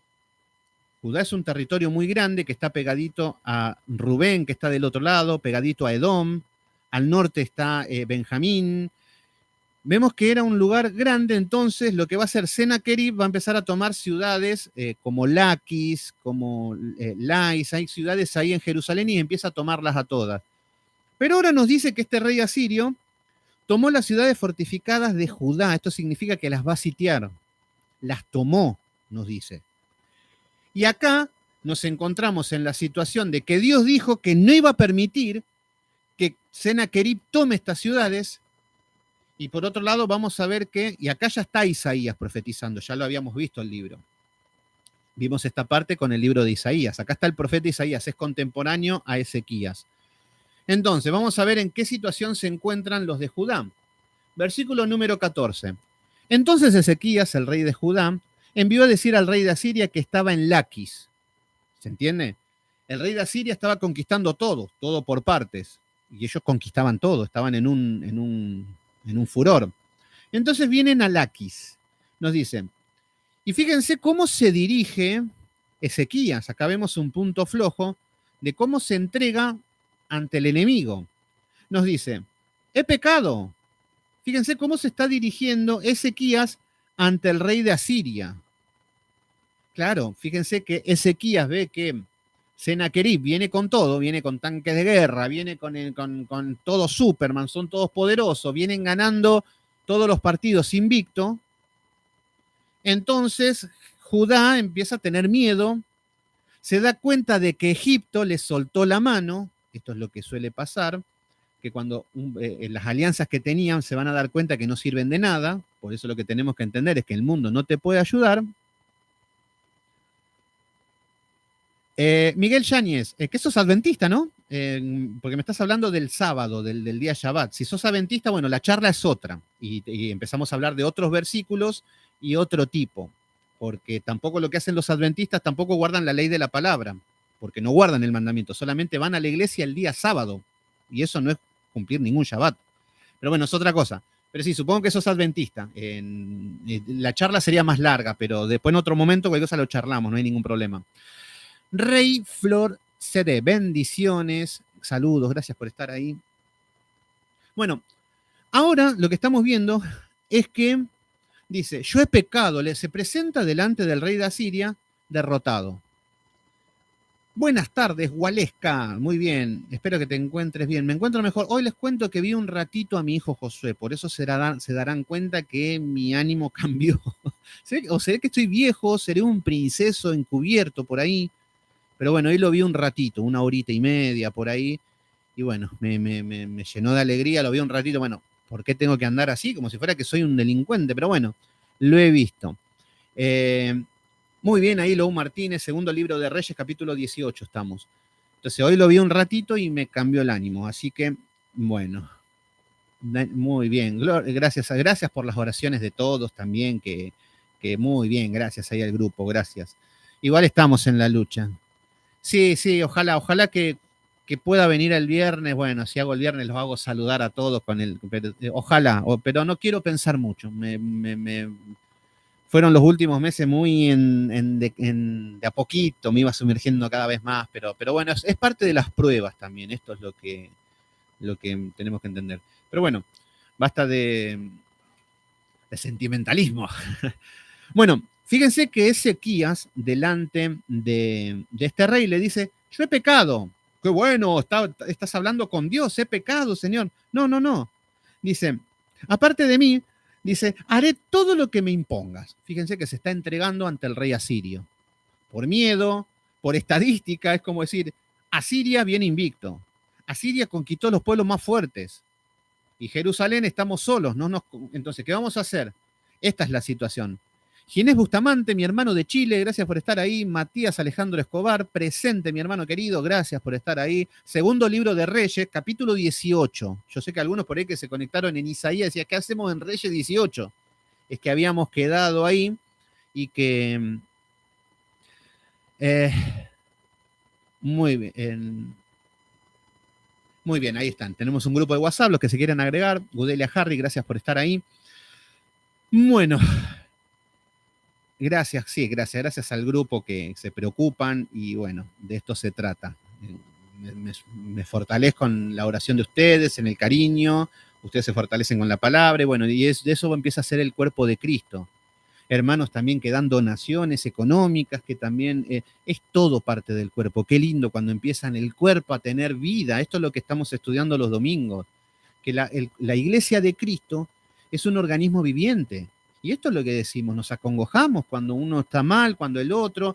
Judá es un territorio muy grande que está pegadito a Rubén, que está del otro lado, pegadito a Edom. Al norte está Benjamín. Vemos que era un lugar grande, entonces lo que va a hacer Sennacherib va a empezar a tomar ciudades como Laquis, como Lais, hay ciudades ahí en Jerusalén y empieza a tomarlas a todas. Pero ahora nos dice que este rey asirio tomó las ciudades fortificadas de Judá, esto significa que las va a sitiar, las tomó, nos dice. Y acá nos encontramos en la situación de que Dios dijo que no iba a permitir que Sennacherib tome estas ciudades. Y por otro lado vamos a ver que, y acá ya está Isaías profetizando, ya lo habíamos visto el libro. Vimos esta parte con el libro de Isaías. Acá está el profeta Isaías, es contemporáneo a Ezequías. Entonces, vamos a ver en qué situación se encuentran los de Judá. Versículo número 14. Entonces Ezequías, el rey de Judá, envió a decir al rey de Asiria que estaba en Laquis. ¿Se entiende? El rey de Asiria estaba conquistando todo por partes. Y ellos conquistaban todo, estaban en un furor. Entonces vienen a Laquis. Nos dicen, y fíjense cómo se dirige Ezequías. Acá vemos un punto flojo de cómo se entrega ante el enemigo. Nos dice, he pecado. Fíjense cómo se está dirigiendo Ezequías ante el rey de Asiria. Claro, fíjense que Ezequías ve que Sennacherib viene con todo, viene con tanques de guerra, viene con todo Superman, son todos poderosos, vienen ganando todos los partidos invicto. Entonces Judá empieza a tener miedo, se da cuenta de que Egipto le soltó la mano, esto es lo que suele pasar, que cuando las alianzas que tenían se van a dar cuenta que no sirven de nada, por eso lo que tenemos que entender es que el mundo no te puede ayudar. Miguel Yáñez, que sos adventista, ¿no? Porque me estás hablando del sábado, del día Shabbat. Si sos adventista, bueno, la charla es otra. Y empezamos a hablar de otros versículos y otro tipo. Porque tampoco lo que hacen los adventistas, tampoco guardan la ley de la palabra. Porque no guardan el mandamiento, solamente van a la iglesia el día sábado. Y eso no es cumplir ningún Shabbat. Pero bueno, es otra cosa. Pero sí, supongo que sos adventista. La charla sería más larga, pero después en otro momento cualquier cosa lo charlamos, no hay ningún problema. Rey Flor CD, bendiciones, saludos, gracias por estar ahí. Bueno, ahora lo que estamos viendo es que dice, yo he pecado, se presenta delante del rey de Asiria derrotado. Buenas tardes, Waleska. Muy bien, espero que te encuentres bien. Me encuentro mejor. Hoy les cuento que vi un ratito a mi hijo Josué, por eso se darán cuenta que mi ánimo cambió. O seré que estoy viejo, seré un princeso encubierto por ahí. Pero bueno, hoy lo vi un ratito, 1 horita y media por ahí. Y bueno, me llenó de alegría, lo vi un ratito. Bueno, ¿por qué tengo que andar así? Como si fuera que soy un delincuente, pero bueno, lo he visto. Muy bien, ahí Lou Martínez, segundo libro de Reyes, capítulo 18 estamos. Entonces hoy lo vi un ratito y me cambió el ánimo. Así que, bueno, muy bien. Gracias por las oraciones de todos también, que muy bien, gracias ahí al grupo, gracias. Igual estamos en la lucha. Sí, ojalá que pueda venir el viernes. Bueno, si hago el viernes los hago saludar a todos con el. Ojalá, pero no quiero pensar mucho. Fueron los últimos meses muy de a poquito, me iba sumergiendo cada vez más, pero bueno, es parte de las pruebas también. Esto es lo que tenemos que entender. Pero bueno, basta de sentimentalismo. Bueno, fíjense que Ezequías, delante de este rey, le dice, yo he pecado. Qué bueno, estás hablando con Dios, he pecado, Señor. No. Dice, aparte de mí, dice, haré todo lo que me impongas. Fíjense que se está entregando ante el rey asirio. Por miedo, por estadística, es como decir, Asiria viene invicto. Asiria conquistó los pueblos más fuertes. Y Jerusalén estamos solos. Entonces, ¿qué vamos a hacer? Esta es la situación. Ginés Bustamante, mi hermano de Chile, gracias por estar ahí. Matías Alejandro Escobar, presente, mi hermano querido, gracias por estar ahí. Segundo libro de Reyes, capítulo 18. Yo sé que algunos por ahí que se conectaron en Isaías decían, ¿qué hacemos en Reyes 18? Es que habíamos quedado ahí y que... muy bien. Muy bien, ahí están. Tenemos un grupo de WhatsApp, los que se quieren agregar. Gudelia Harry, gracias por estar ahí. Bueno, gracias al grupo que se preocupan y bueno, de esto se trata. Me fortalezco en la oración de ustedes, en el cariño, ustedes se fortalecen con la palabra y bueno, de eso empieza a ser el cuerpo de Cristo. Hermanos también que dan donaciones económicas, que también es todo parte del cuerpo. Qué lindo cuando empiezan el cuerpo a tener vida. Esto es lo que estamos estudiando los domingos, que la iglesia de Cristo es un organismo viviente. Y esto es lo que decimos, nos acongojamos cuando uno está mal, cuando el otro,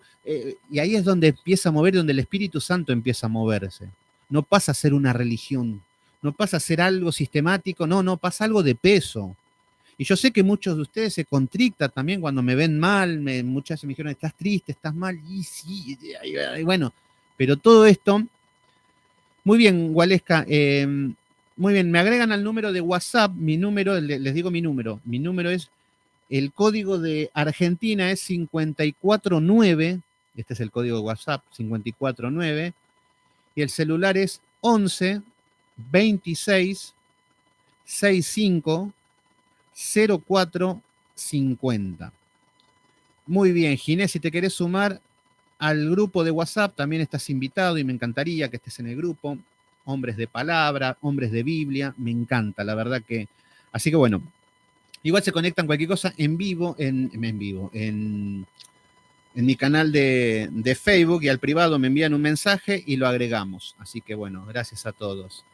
y ahí es donde empieza a mover, donde el Espíritu Santo empieza a moverse. No pasa a ser una religión, no pasa a ser algo sistemático, no, pasa algo de peso. Y yo sé que muchos de ustedes se contrictan también cuando me ven mal, muchas veces me dijeron, estás triste, estás mal, y sí, y bueno, pero todo esto, muy bien, Gualesca, muy bien, me agregan al número de WhatsApp, mi número, les digo mi número es, el código de Argentina es 549, este es el código de WhatsApp, 549, y el celular es 11 26 65 04 50. Muy bien, Ginés, si te querés sumar al grupo de WhatsApp, también estás invitado y me encantaría que estés en el grupo. Hombres de palabra, hombres de Biblia, me encanta, la verdad que. Así que bueno, igual se conectan cualquier cosa en vivo, en mi canal de Facebook, y al privado me envían un mensaje y lo agregamos. Así que bueno, gracias a todos.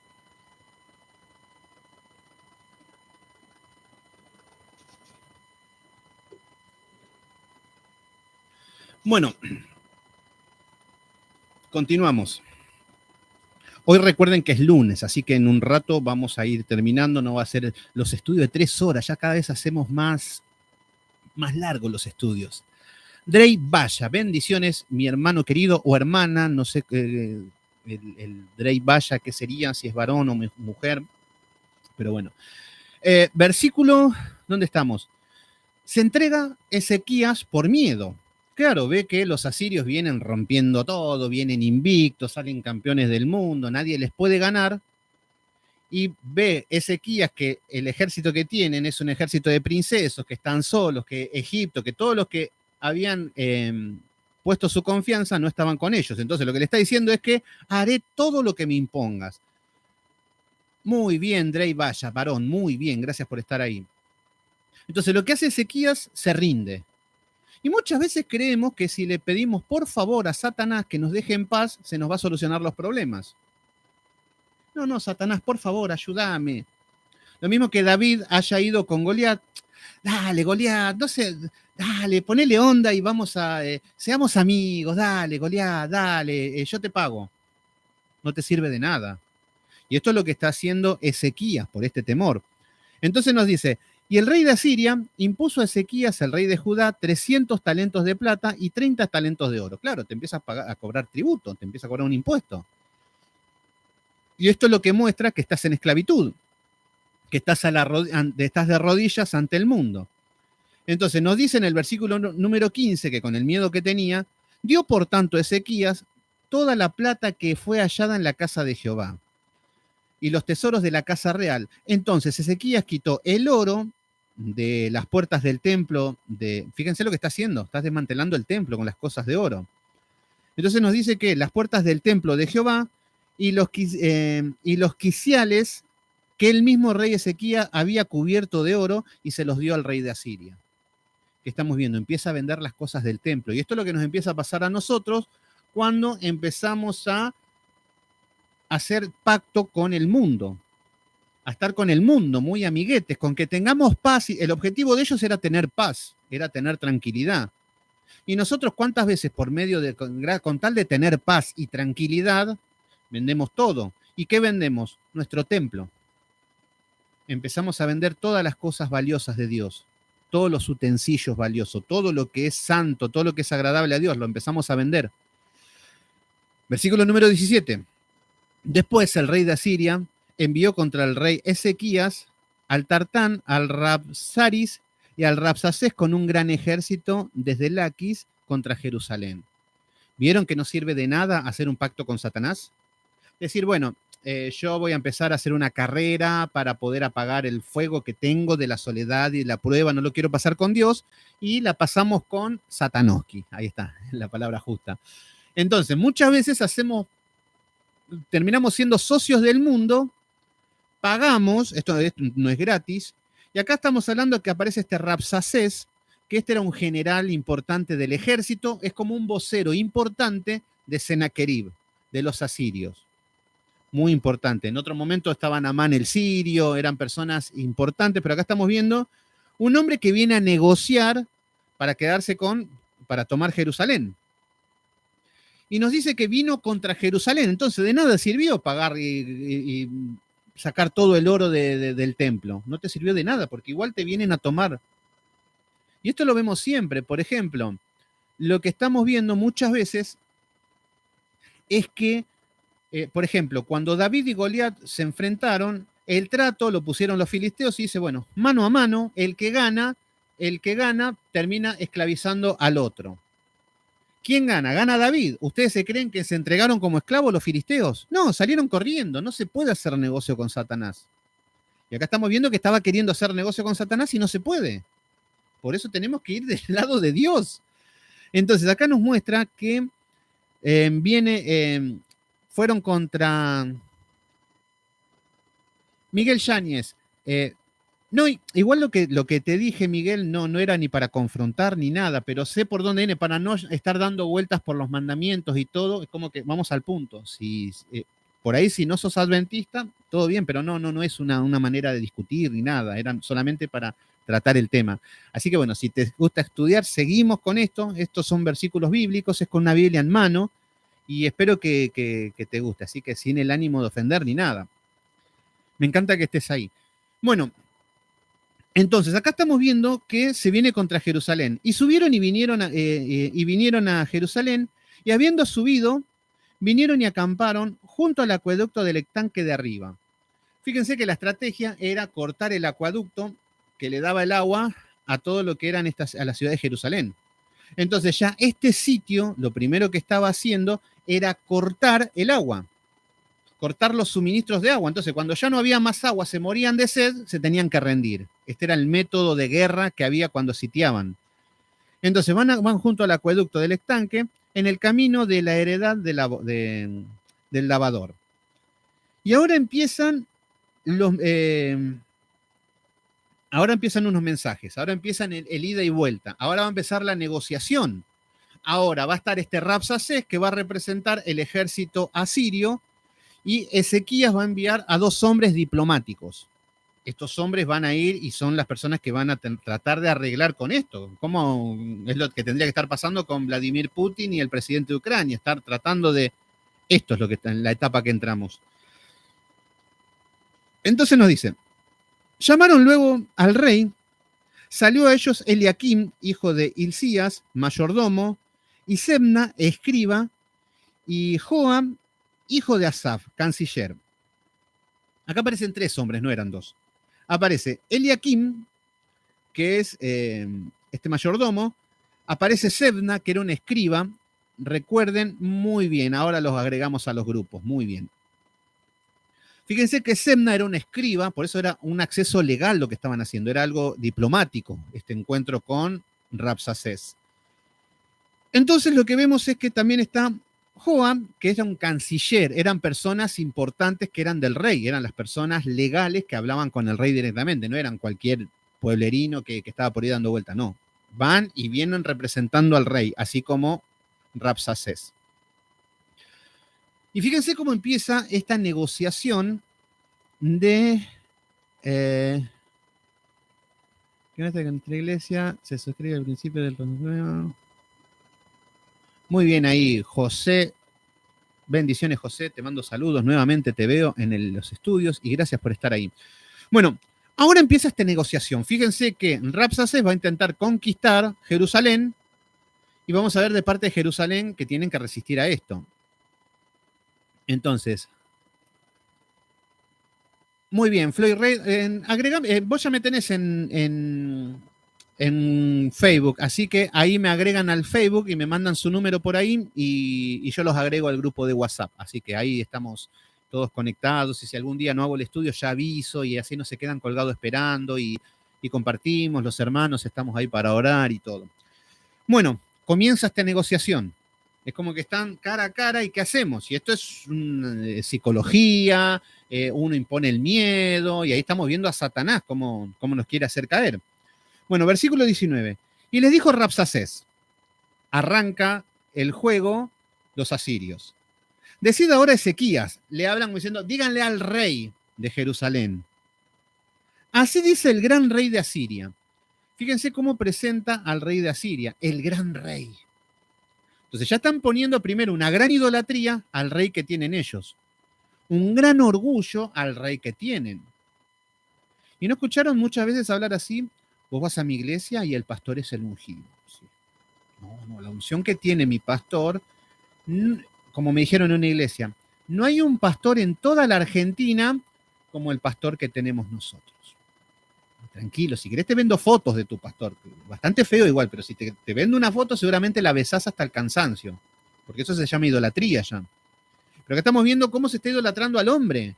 Bueno, continuamos. Hoy recuerden que es lunes, así que en un rato vamos a ir terminando, no va a ser los estudios de 3 horas, ya cada vez hacemos más largos los estudios. Drey Vaya, bendiciones, mi hermano querido o hermana, no sé el Drey Vaya qué sería, si es varón o mujer, pero bueno. Versículo, ¿dónde estamos? Se entrega Ezequías por miedo. Claro, ve que los asirios vienen rompiendo todo, vienen invictos, salen campeones del mundo, nadie les puede ganar. Y ve Ezequías que el ejército que tienen es un ejército de princesos, que están solos, que Egipto, que todos los que habían puesto su confianza no estaban con ellos. Entonces lo que le está diciendo es que haré todo lo que me impongas. Muy bien, Drey Vaya, varón, muy bien, gracias por estar ahí. Entonces lo que hace Ezequías, se rinde. Y muchas veces creemos que si le pedimos por favor a Satanás que nos deje en paz, se nos va a solucionar los problemas. No, no, Satanás, por favor, ayúdame. Lo mismo que David haya ido con Goliat. Dale, Goliat, no sé, dale, ponele onda y vamos a, seamos amigos, dale, Goliat, dale, yo te pago. No te sirve de nada. Y esto es lo que está haciendo Ezequías por este temor. Entonces nos dice, y el rey de Asiria impuso a Ezequías, el rey de Judá, 300 talentos de plata y 30 talentos de oro. Claro, te empieza a cobrar tributo, te empieza a cobrar un impuesto. Y esto es lo que muestra que estás en esclavitud, que estás de rodillas ante el mundo. Entonces nos dice en el versículo número 15 que con el miedo que tenía, dio por tanto Ezequías toda la plata que fue hallada en la casa de Jehová y los tesoros de la casa real. Entonces Ezequías quitó el oro de las puertas del templo, fíjense lo que está haciendo, está desmantelando el templo con las cosas de oro. Entonces nos dice que las puertas del templo de Jehová y los quiciales que el mismo rey Ezequías había cubierto de oro y se los dio al rey de Asiria. Que estamos viendo, empieza a vender las cosas del templo. Y esto es lo que nos empieza a pasar a nosotros cuando empezamos a hacer pacto con el mundo, a estar con el mundo, muy amiguetes, con que tengamos paz. El objetivo de ellos era tener paz, era tener tranquilidad. Y nosotros, ¿cuántas veces por medio de, con tal de tener paz y tranquilidad, vendemos todo? ¿Y qué vendemos? Nuestro templo. Empezamos a vender todas las cosas valiosas de Dios, todos los utensilios valiosos, todo lo que es santo, todo lo que es agradable a Dios, lo empezamos a vender. Versículo número 17. Después el rey de Asiria envió contra el rey Ezequías al Tartán, al Rabsaris y al Rabsacés con un gran ejército desde Laquis contra Jerusalén. ¿Vieron que no sirve de nada hacer un pacto con Satanás? Decir, bueno, yo voy a empezar a hacer una carrera para poder apagar el fuego que tengo de la soledad y la prueba, no lo quiero pasar con Dios, y la pasamos con Satanoski. Ahí está, la palabra justa. Entonces, muchas veces terminamos siendo socios del mundo, pagamos, esto no es gratis, y acá estamos hablando de que aparece este Rabsacés, que este era un general importante del ejército, es como un vocero importante de Sennacherib, de los asirios. Muy importante. En otro momento estaba Namán el sirio, eran personas importantes, pero acá estamos viendo un hombre que viene a negociar para quedarse para tomar Jerusalén. Y nos dice que vino contra Jerusalén, entonces de nada sirvió pagar y sacar todo el oro del templo. No te sirvió de nada, porque igual te vienen a tomar. Y esto lo vemos siempre. Por ejemplo, lo que estamos viendo muchas veces es que, por ejemplo, cuando David y Goliat se enfrentaron, el trato lo pusieron los filisteos y dice, bueno, mano a mano, el que gana termina esclavizando al otro. ¿Quién gana? Gana David. ¿Ustedes se creen que se entregaron como esclavos los filisteos? No, salieron corriendo. No se puede hacer negocio con Satanás. Y acá estamos viendo que estaba queriendo hacer negocio con Satanás y no se puede. Por eso tenemos que ir del lado de Dios. Entonces, acá nos muestra que fueron contra Miguel Yáñez. No, igual lo que te dije, Miguel, no era ni para confrontar ni nada, pero sé por dónde viene, para no estar dando vueltas por los mandamientos y todo, es como que vamos al punto. Si, por ahí, si no sos adventista, todo bien, pero no es una manera de discutir ni nada, eran solamente para tratar el tema. Así que bueno, si te gusta estudiar, seguimos con esto. Estos son versículos bíblicos, es con una Biblia en mano, y espero que te guste, así que sin el ánimo de ofender ni nada. Me encanta que estés ahí. Bueno, entonces, acá estamos viendo que se viene contra Jerusalén. Y subieron y vinieron a Jerusalén, y habiendo subido, vinieron y acamparon junto al acueducto del estanque de arriba. Fíjense que la estrategia era cortar el acueducto que le daba el agua a todo lo que eran a la ciudad de Jerusalén. Entonces ya este sitio, lo primero que estaba haciendo era cortar el agua, cortar los suministros de agua. Entonces, cuando ya no había más agua, se morían de sed, se tenían que rendir. Este era el método de guerra que había cuando sitiaban. Entonces, van junto al acueducto del estanque en el camino de la heredad del lavador. Y ahora empiezan unos mensajes, ahora empiezan el ida y vuelta, ahora va a empezar la negociación. Ahora va a estar este Rabsacés, que va a representar el ejército asirio, y Ezequías va a enviar a 2 hombres diplomáticos. Estos hombres van a ir y son las personas que van a tratar de arreglar con esto. ¿Cómo es lo que tendría que estar pasando con Vladimir Putin y el presidente de Ucrania? Estar tratando de... Esto es lo que está en la etapa que entramos. Entonces nos dice, llamaron luego al rey, salió a ellos Eliakim, hijo de Hilcías, mayordomo, y Sebna, escriba, y Joam, hijo de Asaf, canciller. Acá aparecen 3 hombres, no eran 2. Aparece Eliakim, que es este mayordomo. Aparece Sebna, que era un escriba. Recuerden, muy bien, ahora los agregamos a los grupos, muy bien. Fíjense que Sebna era un escriba, por eso era un acceso legal lo que estaban haciendo, era algo diplomático, este encuentro con Rabsacés. Entonces lo que vemos es que también está Joam, que era un canciller, eran personas importantes que eran del rey, eran las personas legales que hablaban con el rey directamente, no eran cualquier pueblerino que estaba por ahí dando vuelta, no. Van y vienen representando al rey, así como Rabsacés. Y fíjense cómo empieza esta negociación de... que nuestra iglesia se suscribe al principio del... Muy bien ahí, José. Bendiciones, José. Te mando saludos. Nuevamente te veo en los estudios y gracias por estar ahí. Bueno, ahora empieza esta negociación. Fíjense que Rabsacés va a intentar conquistar Jerusalén y vamos a ver de parte de Jerusalén que tienen que resistir a esto. Entonces, muy bien, Floyd Rey, vos ya me tenés en Facebook, así que ahí me agregan al Facebook y me mandan su número por ahí y yo los agrego al grupo de WhatsApp, así que ahí estamos todos conectados y si algún día no hago el estudio ya aviso y así no se quedan colgados esperando y compartimos, los hermanos estamos ahí para orar y todo. Bueno, comienza esta negociación. Es como que están cara a cara y ¿qué hacemos? Y esto es psicología, uno impone el miedo y ahí estamos viendo a Satanás cómo nos quiere hacer caer. Bueno, versículo 19. Y les dijo Rabsacés, arranca el juego los asirios. Decid ahora Ezequías, le hablan diciendo, díganle al rey de Jerusalén. Así dice el gran rey de Asiria. Fíjense cómo presenta al rey de Asiria, el gran rey. Entonces ya están poniendo primero una gran idolatría al rey que tienen ellos. un gran orgullo al rey que tienen. Y no escucharon muchas veces hablar así, vos vas a mi iglesia y el pastor es el ungido. ¿Sí? No, la unción que tiene mi pastor, como me dijeron en una iglesia, no hay un pastor en toda la Argentina como el pastor que tenemos nosotros. Tranquilo, si querés te vendo fotos de tu pastor, bastante feo igual, pero si te vendo una foto seguramente la besás hasta el cansancio, porque eso se llama idolatría ya. Pero que estamos viendo cómo se está idolatrando al hombre.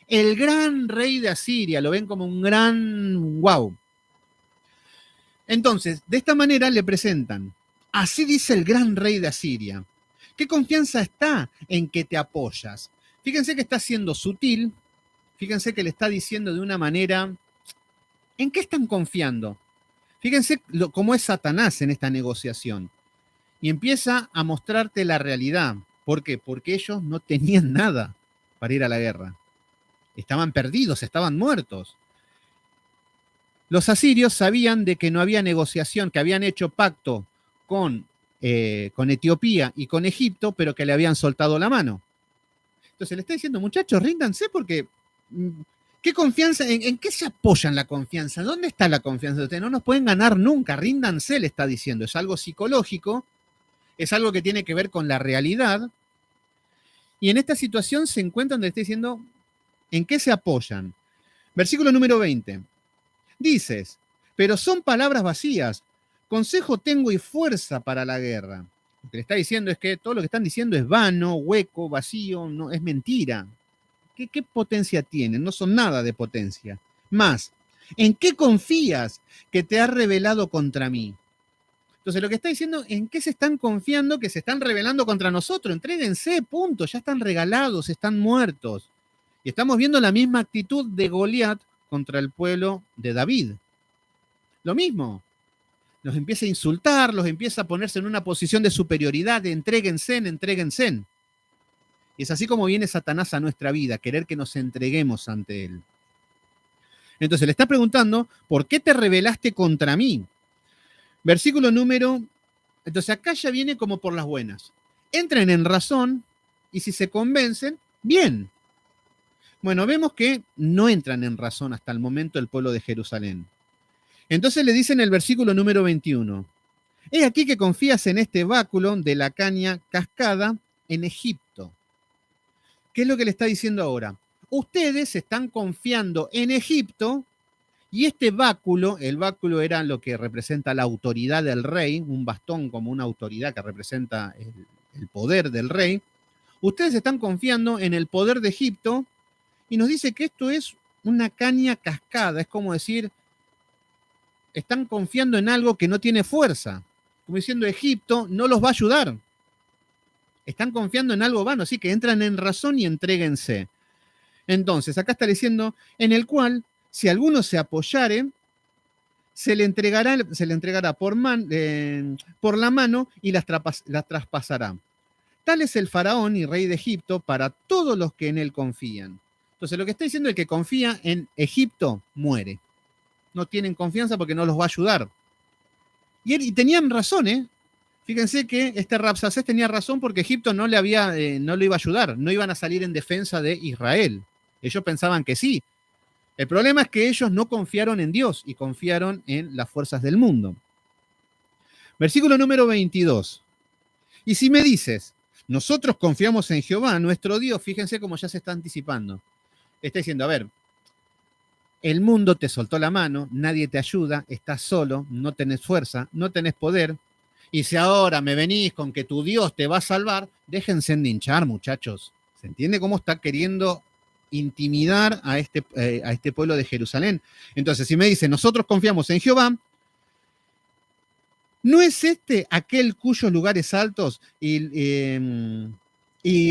El gran rey de Asiria, lo ven como un gran wow. Entonces, de esta manera le presentan, así dice el gran rey de Asiria. ¿Qué confianza está en que te apoyas? Fíjense que está siendo sutil, fíjense que le está diciendo de una manera, ¿en qué están confiando? Fíjense cómo es Satanás en esta negociación. Y empieza a mostrarte la realidad. ¿Por qué? Porque ellos no tenían nada para ir a la guerra. Estaban perdidos, estaban muertos. Los asirios sabían de que no había negociación, que habían hecho pacto con Etiopía y con Egipto, pero que le habían soltado la mano. Entonces le está diciendo, muchachos, ríndanse porque ¿qué confianza? ¿En qué se apoyan la confianza? ¿Dónde está la confianza? Ustedes no nos pueden ganar nunca, ríndanse, le está diciendo. Es algo psicológico, es algo que tiene que ver con la realidad. Y en esta situación se encuentran donde le está diciendo, ¿en qué se apoyan? Versículo número 20. Dices, pero son palabras vacías. Consejo tengo y fuerza para la guerra. Lo que le está diciendo es que todo lo que están diciendo es vano, hueco, vacío, no, es mentira. ¿Qué potencia tienen? No son nada de potencia. Más, ¿en qué confías que te has revelado contra mí? Entonces lo que está diciendo, ¿en qué se están confiando que se están rebelando contra nosotros? Entréguense, punto, ya están regalados, están muertos. Y estamos viendo la misma actitud de Goliat contra el pueblo de David. Lo mismo. Los empieza a insultar, los empieza a ponerse en una posición de superioridad, de entréguense, entréguense. Y es así como viene Satanás a nuestra vida, querer que nos entreguemos ante él. Entonces le está preguntando, ¿por qué te rebelaste contra mí? Versículo número... Entonces acá ya viene como por las buenas. Entren en razón y si se convencen, bien. Bueno, vemos que no entran en razón hasta el momento el pueblo de Jerusalén. Entonces le dice en el versículo número 21, he aquí que confías en este báculo de la caña cascada en Egipto. ¿Qué es lo que le está diciendo ahora? Ustedes están confiando en Egipto y este báculo, el báculo era lo que representa la autoridad del rey, un bastón como una autoridad que representa el poder del rey. Ustedes están confiando en el poder de Egipto y nos dice que esto es una caña cascada, es como decir, están confiando en algo que no tiene fuerza, como diciendo Egipto no los va a ayudar. Están confiando en algo vano, así que entran en razón y entréguense. Entonces, acá está diciendo, en el cual, si alguno se apoyare, se le entregará por la mano y las traspasará. Tal es el faraón y rey de Egipto para todos los que en él confían. Entonces, lo que está diciendo es que el que confía en Egipto muere. No tienen confianza porque no los va a ayudar. Y tenían razón, ¿eh? Fíjense que este Rabsacés tenía razón porque Egipto no lo iba a ayudar, no iban a salir en defensa de Israel. Ellos pensaban que sí. El problema es que ellos no confiaron en Dios y confiaron en las fuerzas del mundo. Versículo número 22. Y si me dices, nosotros confiamos en Jehová, nuestro Dios, fíjense cómo ya se está anticipando. Está diciendo, a ver, el mundo te soltó la mano, nadie te ayuda, estás solo, no tenés fuerza, no tenés poder. Y si ahora me venís con que tu Dios te va a salvar, déjense de hinchar, muchachos. ¿Se entiende cómo está queriendo intimidar a este pueblo de Jerusalén? Entonces, si me dice, nosotros confiamos en Jehová, ¿no es este aquel cuyos lugares altos y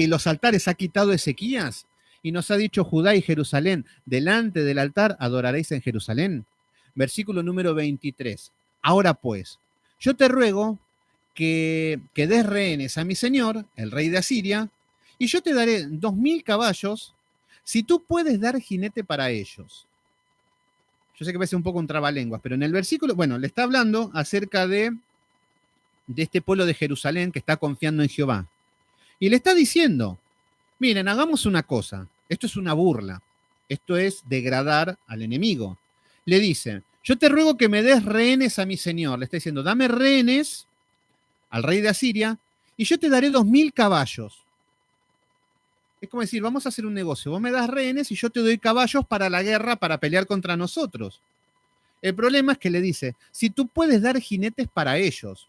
los altares ha quitado Ezequías? Y nos ha dicho Judá y Jerusalén, delante del altar adoraréis en Jerusalén. Versículo número 23. Ahora pues, yo te ruego que des rehenes a mi señor, el rey de Asiria, y yo te daré 2000 caballos, si tú puedes dar jinete para ellos. Yo sé que va a ser un poco un trabalenguas, pero en el versículo, bueno, le está hablando acerca de este pueblo de Jerusalén que está confiando en Jehová. Y le está diciendo, miren, hagamos una cosa. Esto es una burla. Esto es degradar al enemigo. Le dice, yo te ruego que me des rehenes a mi señor. Le está diciendo, dame rehenes al rey de Asiria y yo te daré 2000 caballos. Es como decir, vamos a hacer un negocio. Vos me das rehenes y yo te doy caballos para la guerra, para pelear contra nosotros. El problema es que le dice, si tú puedes dar jinetes para ellos.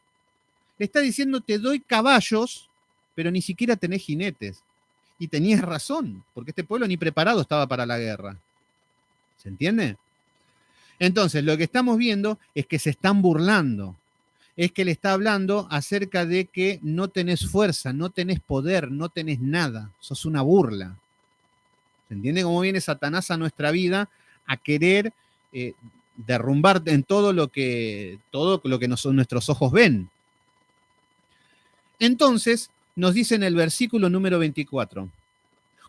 Le está diciendo, te doy caballos, pero ni siquiera tenés jinetes. Y tenías razón, porque este pueblo ni preparado estaba para la guerra. ¿Se entiende? Entonces, lo que estamos viendo es que se están burlando. Es que le está hablando acerca de que no tenés fuerza, no tenés poder, no tenés nada. Sos una burla. ¿Se entiende cómo viene Satanás a nuestra vida a querer derrumbar en todo lo que nuestros ojos ven? Entonces, nos dice en el versículo número 24,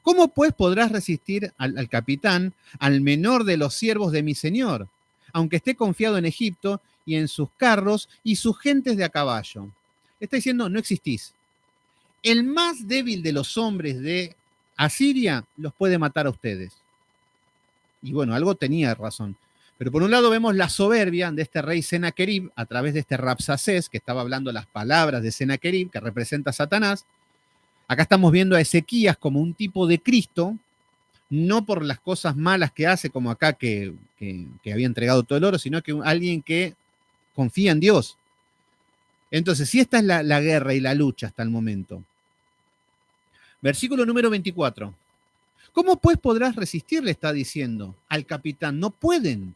¿cómo pues podrás resistir al capitán, al menor de los siervos de mi señor, aunque esté confiado en Egipto y en sus carros y sus gentes de a caballo? Está diciendo, no existís. El más débil de los hombres de Asiria los puede matar a ustedes. Y bueno, algo tenía razón. Pero por un lado vemos la soberbia de este rey Senaquerib a través de este Rapsacés, que estaba hablando las palabras de Senaquerib, que representa a Satanás. Acá estamos viendo a Ezequías como un tipo de Cristo, no por las cosas malas que hace, como acá que había entregado todo el oro, sino que alguien que confía en Dios. Entonces, si esta es la guerra y la lucha hasta el momento. Versículo número 24. ¿Cómo pues podrás resistir? Le está diciendo al capitán. No pueden.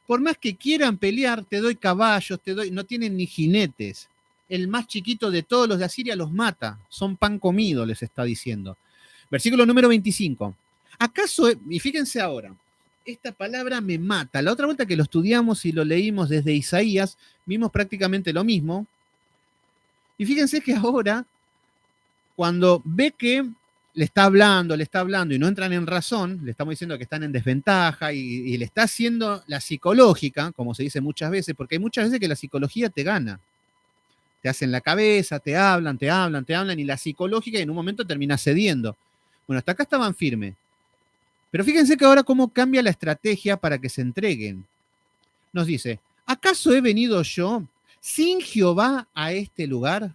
Por más que quieran pelear, te doy caballos, no tienen ni jinetes. El más chiquito de todos los de Asiria los mata. Son pan comido, les está diciendo. Versículo número 25. ¿Acaso, y fíjense ahora, esta palabra me mata? La otra vuelta que lo estudiamos y lo leímos desde Isaías, vimos prácticamente lo mismo. Y fíjense que ahora, cuando ve que le está hablando y no entran en razón, le estamos diciendo que están en desventaja y le está haciendo la psicológica, como se dice muchas veces, porque hay muchas veces que la psicología te gana. Te hacen la cabeza, te hablan y la psicológica y en un momento termina cediendo. Bueno, hasta acá estaban firmes. Pero fíjense que ahora cómo cambia la estrategia para que se entreguen. Nos dice, ¿acaso he venido yo sin Jehová a este lugar?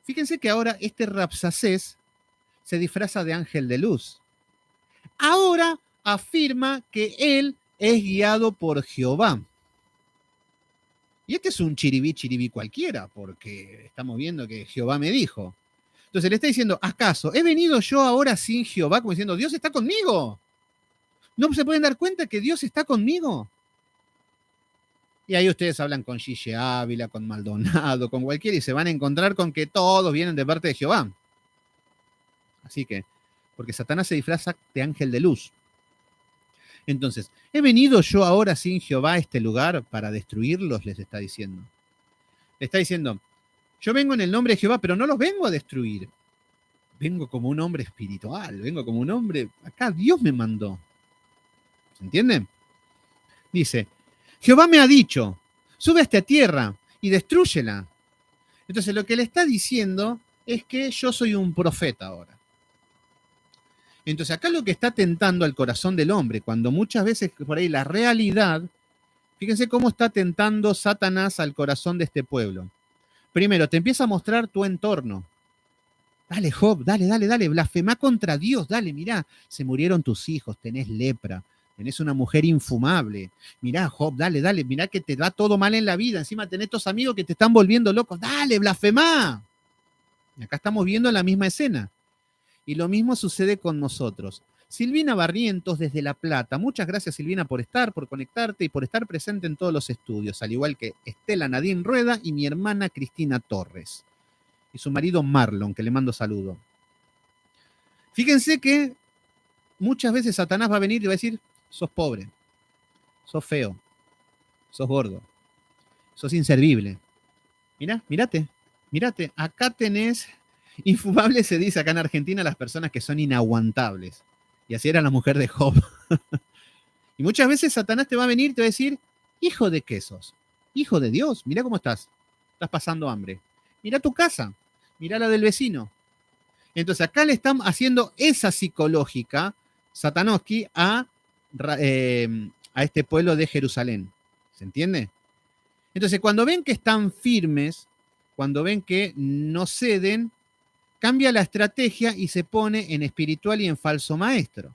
Fíjense que ahora este Rapsacés se disfraza de ángel de luz. Ahora afirma que él es guiado por Jehová. Y este es un chiribí cualquiera, porque estamos viendo que Jehová me dijo. Entonces le está diciendo, ¿acaso he venido yo ahora sin Jehová? Como diciendo, Dios está conmigo. ¿No se pueden dar cuenta que Dios está conmigo? Y ahí ustedes hablan con Gille Ávila, con Maldonado, con cualquiera, y se van a encontrar con que todos vienen de parte de Jehová. Así que, porque Satanás se disfraza de ángel de luz. Entonces, ¿he venido yo ahora sin Jehová a este lugar para destruirlos? Les está diciendo. Le está diciendo, yo vengo en el nombre de Jehová, pero no los vengo a destruir. Vengo como un hombre espiritual, vengo como un hombre, acá Dios me mandó. ¿Se entiende? Dice, Jehová me ha dicho, sube a esta tierra y destrúyela. Entonces lo que le está diciendo es que yo soy un profeta ahora. Entonces acá lo que está tentando al corazón del hombre, cuando muchas veces por ahí la realidad, fíjense cómo está tentando Satanás al corazón de este pueblo. Primero, te empieza a mostrar tu entorno. Dale, Job, dale, blasfemá contra Dios, dale, mirá, se murieron tus hijos, tenés lepra, tenés una mujer infumable. Mirá, Job, dale, mirá que te va todo mal en la vida, encima tenés estos amigos que te están volviendo locos, dale, blasfemá. Y acá estamos viendo la misma escena. Y lo mismo sucede con nosotros. Silvina Barrientos desde La Plata. Muchas gracias, Silvina, por estar, por conectarte y por estar presente en todos los estudios, al igual que Estela Nadine Rueda y mi hermana Cristina Torres. Y su marido Marlon, que le mando saludo. Fíjense que muchas veces Satanás va a venir y va a decir, sos pobre, sos feo, sos gordo, sos inservible. Mirate, acá tenés... Infumable se dice acá en Argentina a las personas que son inaguantables. Y así era la mujer de Job. Y muchas veces Satanás te va a venir y te va a decir, hijo de qué sos, hijo de Dios, mirá cómo estás pasando hambre. Mirá tu casa, mirá la del vecino. Entonces acá le están haciendo esa psicológica, Satanoski, a este pueblo de Jerusalén. ¿Se entiende? Entonces cuando ven que están firmes, cuando ven que no ceden, cambia la estrategia y se pone en espiritual y en falso maestro.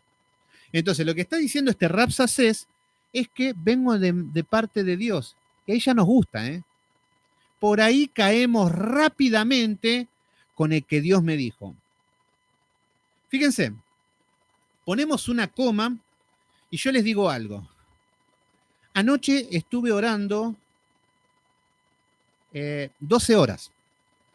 Entonces lo que está diciendo este Rabsacés es que vengo de parte de Dios. Y ahí ya nos gusta, ¿eh? Por ahí caemos rápidamente con el que Dios me dijo. Fíjense, ponemos una coma y yo les digo algo. Anoche estuve orando 12 horas.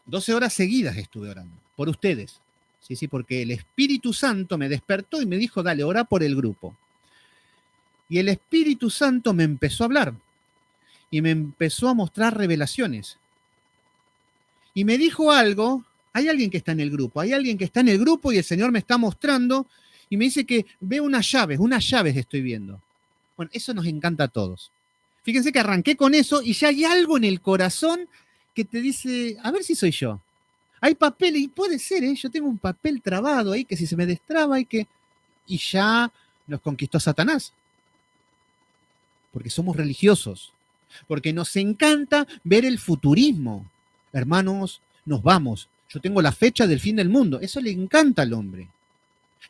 12 horas seguidas estuve orando por ustedes. Sí, sí, porque el Espíritu Santo me despertó y me dijo, dale, ora por el grupo. Y el Espíritu Santo me empezó a hablar y me empezó a mostrar revelaciones. Y me dijo algo, hay alguien que está en el grupo, hay alguien que está en el grupo y el Señor me está mostrando y me dice que veo unas llaves estoy viendo. Bueno, eso nos encanta a todos. Fíjense que arranqué con eso y ya hay algo en el corazón que te dice, a ver si soy yo. Hay papel, y puede ser, ¿eh? Yo tengo un papel trabado ahí que si se me destraba y ya nos conquistó Satanás. Porque somos religiosos. Porque nos encanta ver el futurismo. Hermanos, nos vamos. Yo tengo la fecha del fin del mundo. Eso le encanta al hombre.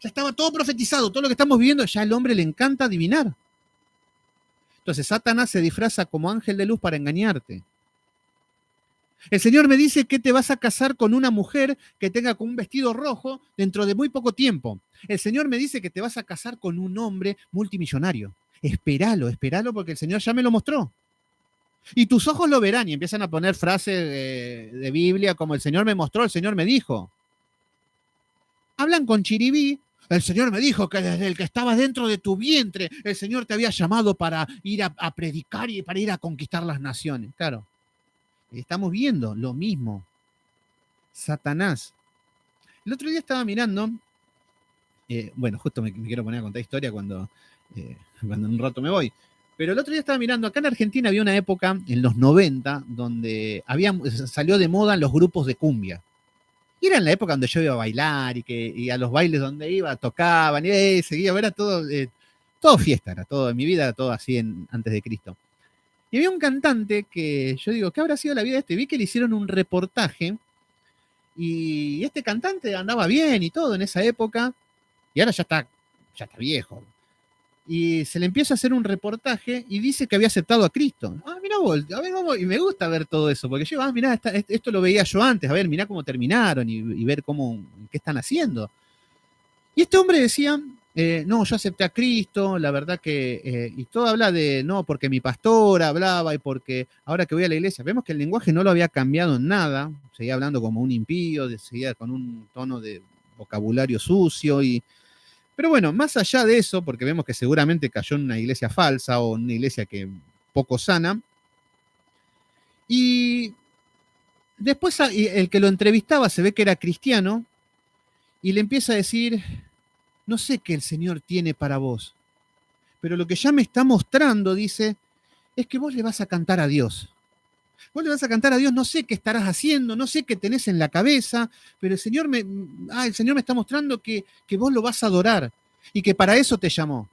Ya estaba todo profetizado, todo lo que estamos viviendo, ya al hombre le encanta adivinar. Entonces Satanás se disfraza como ángel de luz para engañarte. El Señor me dice que te vas a casar con una mujer que tenga con un vestido rojo dentro de muy poco tiempo. El Señor me dice que te vas a casar con un hombre multimillonario. Espéralo porque el Señor ya me lo mostró. Y tus ojos lo verán y empiezan a poner frases de Biblia como el Señor me mostró, el Señor me dijo. Hablan con chiribí. El Señor me dijo que desde el que estabas dentro de tu vientre, el Señor te había llamado para ir a predicar y para ir a conquistar las naciones. Claro. Estamos viendo lo mismo. Satanás. El otro día estaba mirando, bueno, justo me quiero poner a contar historia cuando en un rato me voy, pero el otro día estaba mirando, acá en Argentina había una época, en los 90, donde salió de moda los grupos de cumbia. Y era en la época donde yo iba a bailar y a los bailes donde iba tocaban y seguía, era todo fiesta, era todo, en mi vida era todo así antes de Cristo. Y había un cantante que yo digo, ¿qué habrá sido la vida de este? Vi que le hicieron un reportaje y este cantante andaba bien y todo en esa época y ahora ya está viejo. Y se le empieza a hacer un reportaje y dice que había aceptado a Cristo. Ah, mira vos, a ver, vamos, y me gusta ver todo eso, porque yo, mirá, esto lo veía yo antes, a ver, mirá cómo terminaron y ver qué están haciendo. Y este hombre decía, no, yo acepté a Cristo, la verdad que, y todo habla de, no, porque mi pastor hablaba y porque ahora que voy a la iglesia, vemos que el lenguaje no lo había cambiado en nada, seguía hablando como un impío, seguía con un tono de vocabulario sucio pero bueno, más allá de eso, porque vemos que seguramente cayó en una iglesia falsa o en una iglesia que poco sana, y después el que lo entrevistaba se ve que era cristiano y le empieza a decir, no sé qué el Señor tiene para vos, pero lo que ya me está mostrando, dice, es que vos le vas a cantar a Dios. Vos le vas a cantar a Dios, no sé qué estarás haciendo, no sé qué tenés en la cabeza, pero el Señor me está mostrando que vos lo vas a adorar y que para eso te llamó.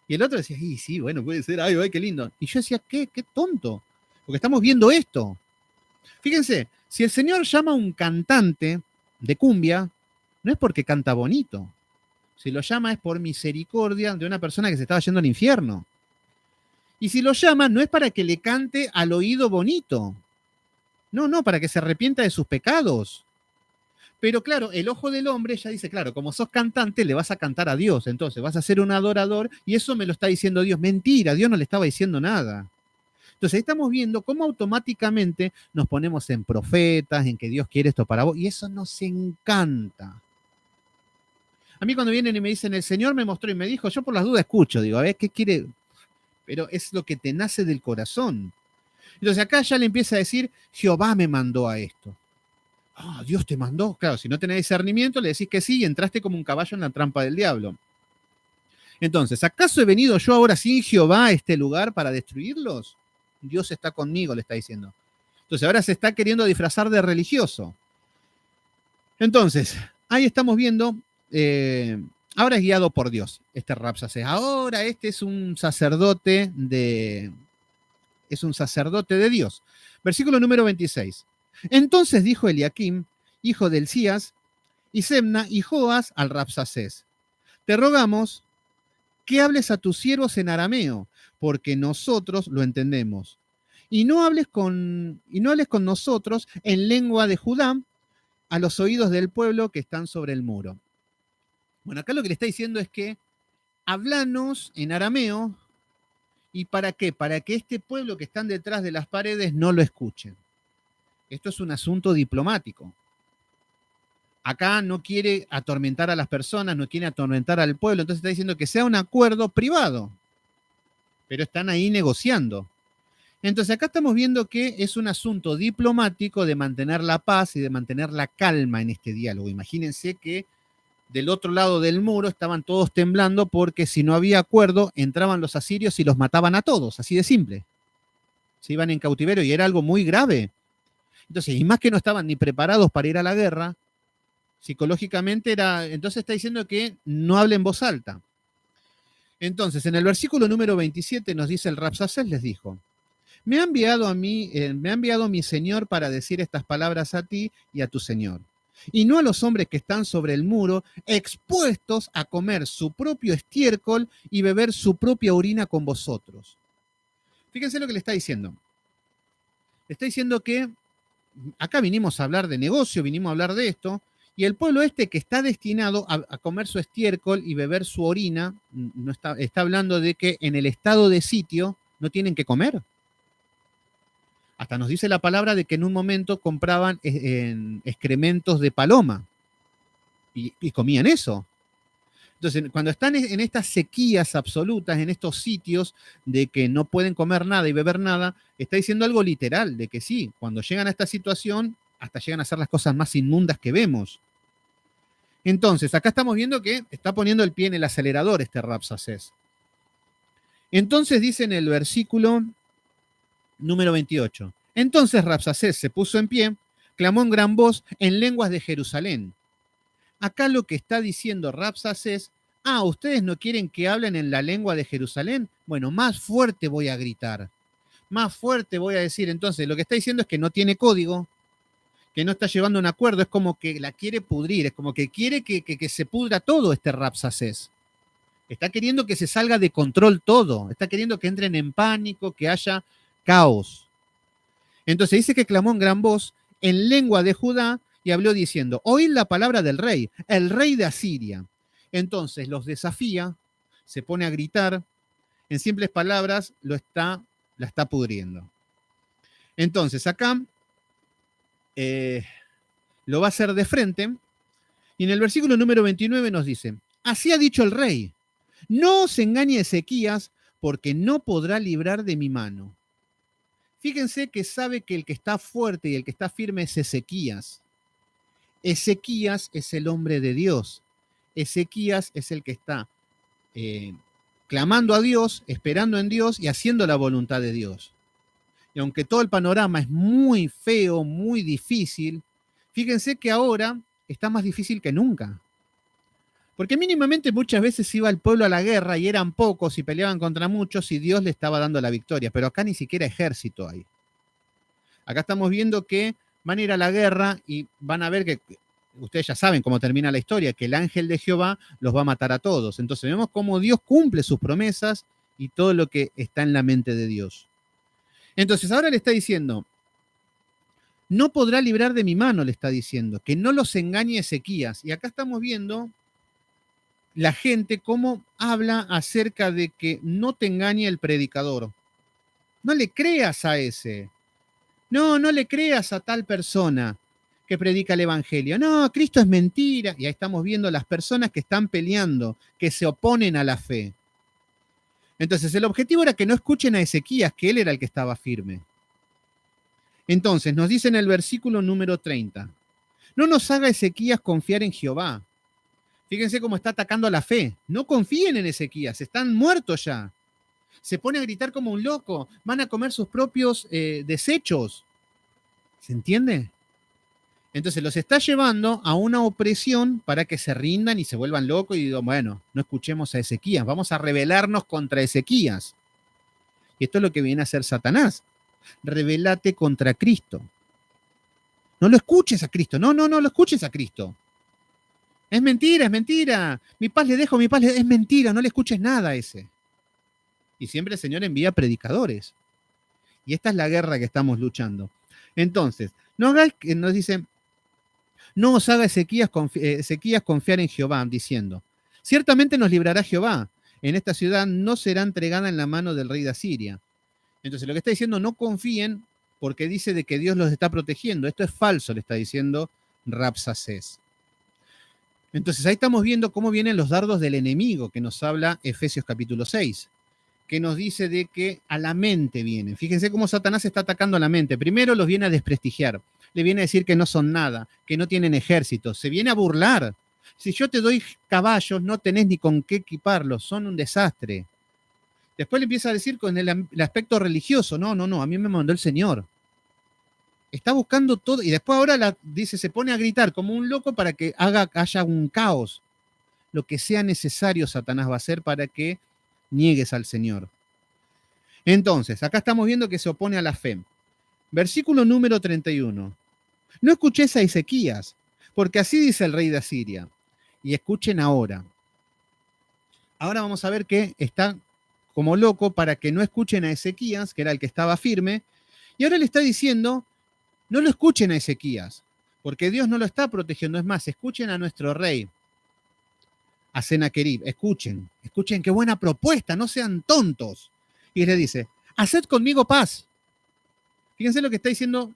Y el otro decía, sí, bueno, puede ser, ay, qué lindo. Y yo decía, qué tonto, porque estamos viendo esto. Fíjense, si el Señor llama a un cantante de cumbia, no es porque canta bonito. Si lo llama es por misericordia de una persona que se estaba yendo al infierno. Y si lo llama, no es para que le cante al oído bonito. No, para que se arrepienta de sus pecados. Pero claro, el ojo del hombre ya dice, claro, como sos cantante, le vas a cantar a Dios. Entonces vas a ser un adorador y eso me lo está diciendo Dios. Mentira, Dios no le estaba diciendo nada. Entonces ahí estamos viendo cómo automáticamente nos ponemos en profetas, en que Dios quiere esto para vos. Y eso nos encanta. A mí cuando vienen y me dicen, el Señor me mostró y me dijo, yo por las dudas escucho, digo, a ver, ¿qué quiere? Pero es lo que te nace del corazón. Entonces acá ya le empieza a decir, Jehová me mandó a esto. Ah, Dios te mandó. Claro, si no tenés discernimiento, le decís que sí y entraste como un caballo en la trampa del diablo. Entonces, ¿acaso he venido yo ahora sin Jehová a este lugar para destruirlos? Dios está conmigo, le está diciendo. Entonces ahora se está queriendo disfrazar de religioso. Entonces, ahí estamos viendo, ahora es guiado por Dios, este Rabsacés. Ahora este es un sacerdote de Dios. Versículo número 26. Entonces dijo Eliakim, hijo del Elías, y Semna y Joas al Rabsacés: te rogamos que hables a tus siervos en arameo, porque nosotros lo entendemos. Y no hables con nosotros en lengua de Judá a los oídos del pueblo que están sobre el muro. Bueno, acá lo que le está diciendo es que hablanos en arameo. ¿Y para qué? Para que este pueblo que están detrás de las paredes no lo escuchen. Esto es un asunto diplomático. Acá no quiere atormentar a las personas, no quiere atormentar al pueblo, entonces está diciendo que sea un acuerdo privado, pero están ahí negociando. Entonces acá estamos viendo que es un asunto diplomático de mantener la paz y de mantener la calma en este diálogo. Imagínense que del otro lado del muro estaban todos temblando porque si no había acuerdo, entraban los asirios y los mataban a todos, así de simple. Se iban en cautiverio y era algo muy grave. Entonces, y más que no estaban ni preparados para ir a la guerra, psicológicamente era, entonces está diciendo que no hable en voz alta. Entonces, en el versículo número 27 nos dice el Rabsacés les dijo: me ha enviado a mí, me ha enviado mi Señor para decir estas palabras a ti y a tu Señor, y no a los hombres que están sobre el muro, expuestos a comer su propio estiércol y beber su propia orina con vosotros. Fíjense lo que le está diciendo. Le está diciendo que acá vinimos a hablar de negocio, vinimos a hablar de esto, y el pueblo este que está destinado a comer su estiércol y beber su orina, no está hablando de que en el estado de sitio no tienen que comer. Hasta nos dice la palabra de que en un momento compraban excrementos de paloma y comían eso. Entonces, cuando están en estas sequías absolutas, en estos sitios de que no pueden comer nada y beber nada, está diciendo algo literal, de que sí, cuando llegan a esta situación, hasta llegan a ser las cosas más inmundas que vemos. Entonces, acá estamos viendo que está poniendo el pie en el acelerador este Rabsacés. Entonces dice en el versículo número 28. Entonces Rabsacés se puso en pie, clamó en gran voz en lenguas de Jerusalén. Acá lo que está diciendo Rabsacés: ¿ustedes no quieren que hablen en la lengua de Jerusalén? Bueno, más fuerte voy a gritar, más fuerte voy a decir. Entonces, lo que está diciendo es que no tiene código, que no está llevando un acuerdo, es como que la quiere pudrir, es como que quiere que se pudra todo este Rabsacés. Está queriendo que se salga de control todo, está queriendo que entren en pánico, que haya caos. Entonces dice que clamó en gran voz en lengua de Judá y habló diciendo: oíd la palabra del rey, el rey de Asiria. Entonces los desafía, se pone a gritar, en simples palabras la está pudriendo. Entonces acá lo va a hacer de frente, y en el versículo número 29 nos dice: así ha dicho el rey, no os engañe Ezequías, porque no podrá librar de mi mano. Fíjense que sabe que el que está fuerte y el que está firme es Ezequías. Ezequías es el hombre de Dios. Ezequías es el que está clamando a Dios, esperando en Dios y haciendo la voluntad de Dios. Y aunque todo el panorama es muy feo, muy difícil, fíjense que ahora está más difícil que nunca. Porque mínimamente muchas veces iba el pueblo a la guerra y eran pocos y peleaban contra muchos y Dios le estaba dando la victoria, pero acá ni siquiera ejército hay. Acá estamos viendo que van a ir a la guerra y van a ver que, ustedes ya saben cómo termina la historia, que el ángel de Jehová los va a matar a todos. Entonces vemos cómo Dios cumple sus promesas y todo lo que está en la mente de Dios. Entonces ahora le está diciendo: no podrá librar de mi mano, le está diciendo, que no los engañe Ezequías. Y acá estamos viendo la gente cómo habla acerca de que no te engañe el predicador. No le creas a ese. No le creas a tal persona que predica el evangelio. No, Cristo es mentira. Y ahí estamos viendo las personas que están peleando, que se oponen a la fe. Entonces, el objetivo era que no escuchen a Ezequías, que él era el que estaba firme. Entonces, nos dice en el versículo número 30, no nos haga Ezequías confiar en Jehová. Fíjense cómo está atacando a la fe. No confíen en Ezequías, están muertos ya. Se pone a gritar como un loco, van a comer sus propios desechos. ¿Se entiende? Entonces los está llevando a una opresión para que se rindan y se vuelvan locos y digan, bueno, no escuchemos a Ezequías, vamos a rebelarnos contra Ezequías. Y esto es lo que viene a hacer Satanás. Rebelate contra Cristo. No lo escuches a Cristo, no lo escuches a Cristo. Es mentira, es mentira. Mi paz le dejo, mi paz le... Es mentira, no le escuches nada a ese. Y siempre el Señor envía predicadores. Y esta es la guerra que estamos luchando. Entonces, nos dice, no os haga Ezequías confiar en Jehová, diciendo, ciertamente nos librará Jehová. En esta ciudad no será entregada en la mano del rey de Asiria. Entonces, lo que está diciendo, no confíen porque dice de que Dios los está protegiendo. Esto es falso, le está diciendo Rabsacés. Entonces, ahí estamos viendo cómo vienen los dardos del enemigo que nos habla Efesios capítulo 6, que nos dice de que a la mente vienen. Fíjense cómo Satanás está atacando a la mente. Primero los viene a desprestigiar, le viene a decir que no son nada, que no tienen ejército, se viene a burlar. Si yo te doy caballos, no tenés ni con qué equiparlos, son un desastre. Después le empieza a decir con el aspecto religioso, no, a mí me mandó el Señor. Está buscando todo, y después ahora dice, se pone a gritar como un loco para que haya un caos. Lo que sea necesario Satanás va a hacer para que niegues al Señor. Entonces, acá estamos viendo que se opone a la fe. Versículo número 31. No escuches a Ezequías, porque así dice el rey de Asiria. Y escuchen ahora. Ahora vamos a ver que está como loco para que no escuchen a Ezequías, que era el que estaba firme. Y ahora le está diciendo, no lo escuchen a Ezequías, porque Dios no lo está protegiendo. Es más, escuchen a nuestro rey, a Sennacherib. Escuchen qué buena propuesta, no sean tontos. Y le dice, haced conmigo paz. Fíjense lo que está diciendo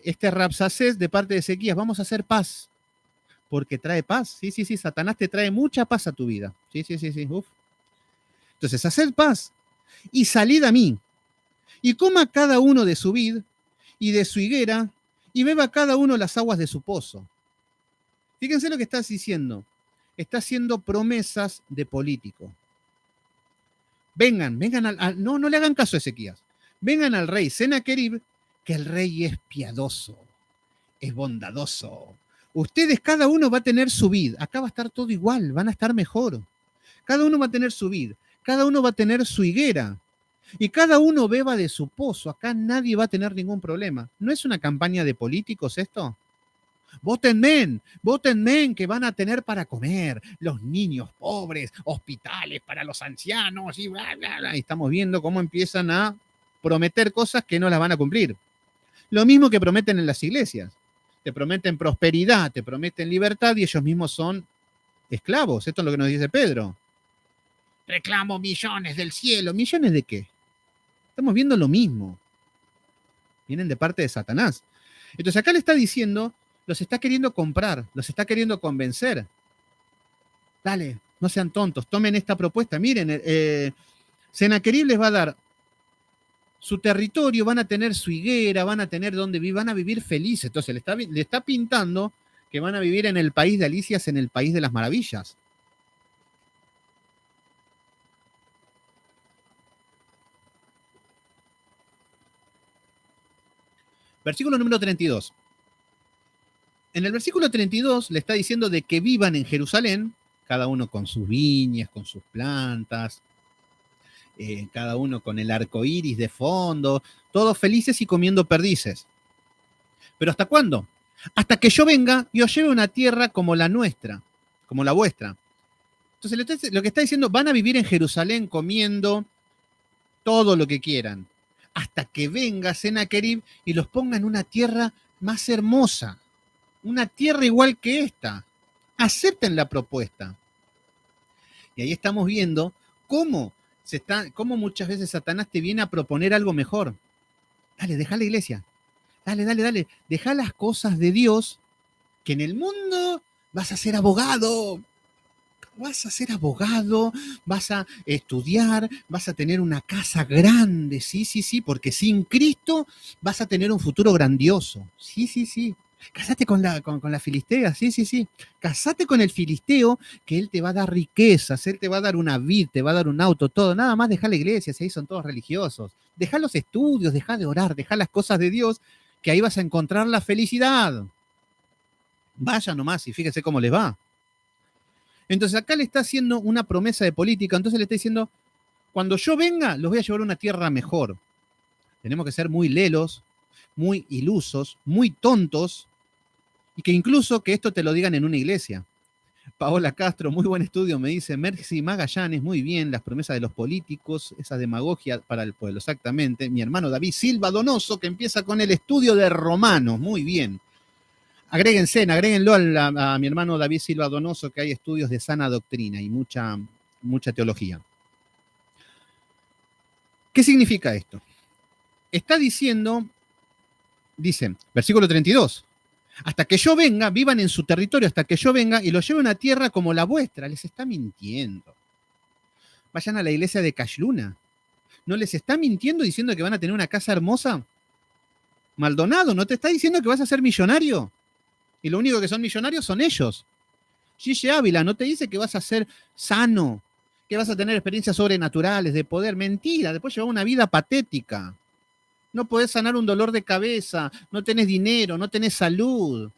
este Rabsacés de parte de Ezequías, vamos a hacer paz, porque trae paz. Sí, Satanás te trae mucha paz a tu vida. Sí, uf. Entonces, haced paz y salid a mí, y coma cada uno de su vid y de su higuera, y beba cada uno las aguas de su pozo. Fíjense lo que estás diciendo. Está haciendo promesas de político. Vengan no le hagan caso a Ezequías. Vengan al rey Sennacherib, que el rey es piadoso, es bondadoso. Ustedes, cada uno va a tener su vid. Acá va a estar todo igual, van a estar mejor. Cada uno va a tener su vid, cada uno va a tener su higuera. Y cada uno beba de su pozo. Acá nadie va a tener ningún problema. ¿No es una campaña de políticos esto? Voten men, que van a tener para comer, los niños pobres, hospitales para los ancianos y bla, bla, bla. Y estamos viendo cómo empiezan a prometer cosas que no las van a cumplir. Lo mismo que prometen en las iglesias. Te prometen prosperidad, te prometen libertad y ellos mismos son esclavos. Esto es lo que nos dice Pedro. Reclamo millones del cielo. ¿Millones de qué? Estamos viendo lo mismo. Vienen de parte de Satanás. Entonces acá le está diciendo, los está queriendo comprar, los está queriendo convencer. Dale, no sean tontos, tomen esta propuesta. Miren, Sennacherib les va a dar su territorio, van a tener su higuera, van a tener donde vivir, van a vivir felices. Entonces le está pintando que van a vivir en el país de Alicias, en el país de las maravillas. Versículo número 32. En el versículo 32 le está diciendo de que vivan en Jerusalén, cada uno con sus viñas, con sus plantas, cada uno con el arco iris de fondo, todos felices y comiendo perdices. ¿Pero hasta cuándo? Hasta que yo venga y os lleve una tierra como la nuestra, como la vuestra. Entonces, lo que está diciendo, van a vivir en Jerusalén comiendo todo lo que quieran, hasta que venga Sennacherib y los ponga en una tierra más hermosa, una tierra igual que esta. Acepten la propuesta. Y ahí estamos viendo cómo muchas veces Satanás te viene a proponer algo mejor. Dale, deja la iglesia. Dale. Deja las cosas de Dios, que en el mundo vas a ser abogado. Vas a ser abogado, vas a estudiar, vas a tener una casa grande, sí, porque sin Cristo vas a tener un futuro grandioso. Sí. Casate con la filistea, sí. Casate con el filisteo, que él te va a dar riquezas, él te va a dar una vid, te va a dar un auto, todo. Nada más deja la iglesia, si ahí son todos religiosos. Deja los estudios, deja de orar, deja las cosas de Dios, que ahí vas a encontrar la felicidad. Vaya nomás y fíjese cómo les va. Entonces acá le está haciendo una promesa de política, entonces le está diciendo, cuando yo venga, los voy a llevar a una tierra mejor. Tenemos que ser muy lelos, muy ilusos, muy tontos, y que incluso que esto te lo digan en una iglesia. Paola Castro, muy buen estudio, me dice, Mercy Magallanes, muy bien, las promesas de los políticos, esa demagogia para el pueblo, exactamente. Mi hermano David Silva Donoso, que empieza con el estudio de Romanos, muy bien. Agréguenlo a mi hermano David Silva Donoso, que hay estudios de sana doctrina y mucha teología. ¿Qué significa esto? Está diciendo, dice, versículo 32, hasta que yo venga, vivan en su territorio hasta que yo venga y los lleve a una tierra como la vuestra. Les está mintiendo. Vayan a la iglesia de Cashluna. ¿No les está mintiendo diciendo que van a tener una casa hermosa? Maldonado, ¿no te está diciendo que vas a ser millonario? Y lo único que son millonarios son ellos. Gigi Ávila, ¿no te dice que vas a ser sano? Que vas a tener experiencias sobrenaturales, de poder. Mentira, después llevar una vida patética. No podés sanar un dolor de cabeza, no tenés dinero, no tenés salud.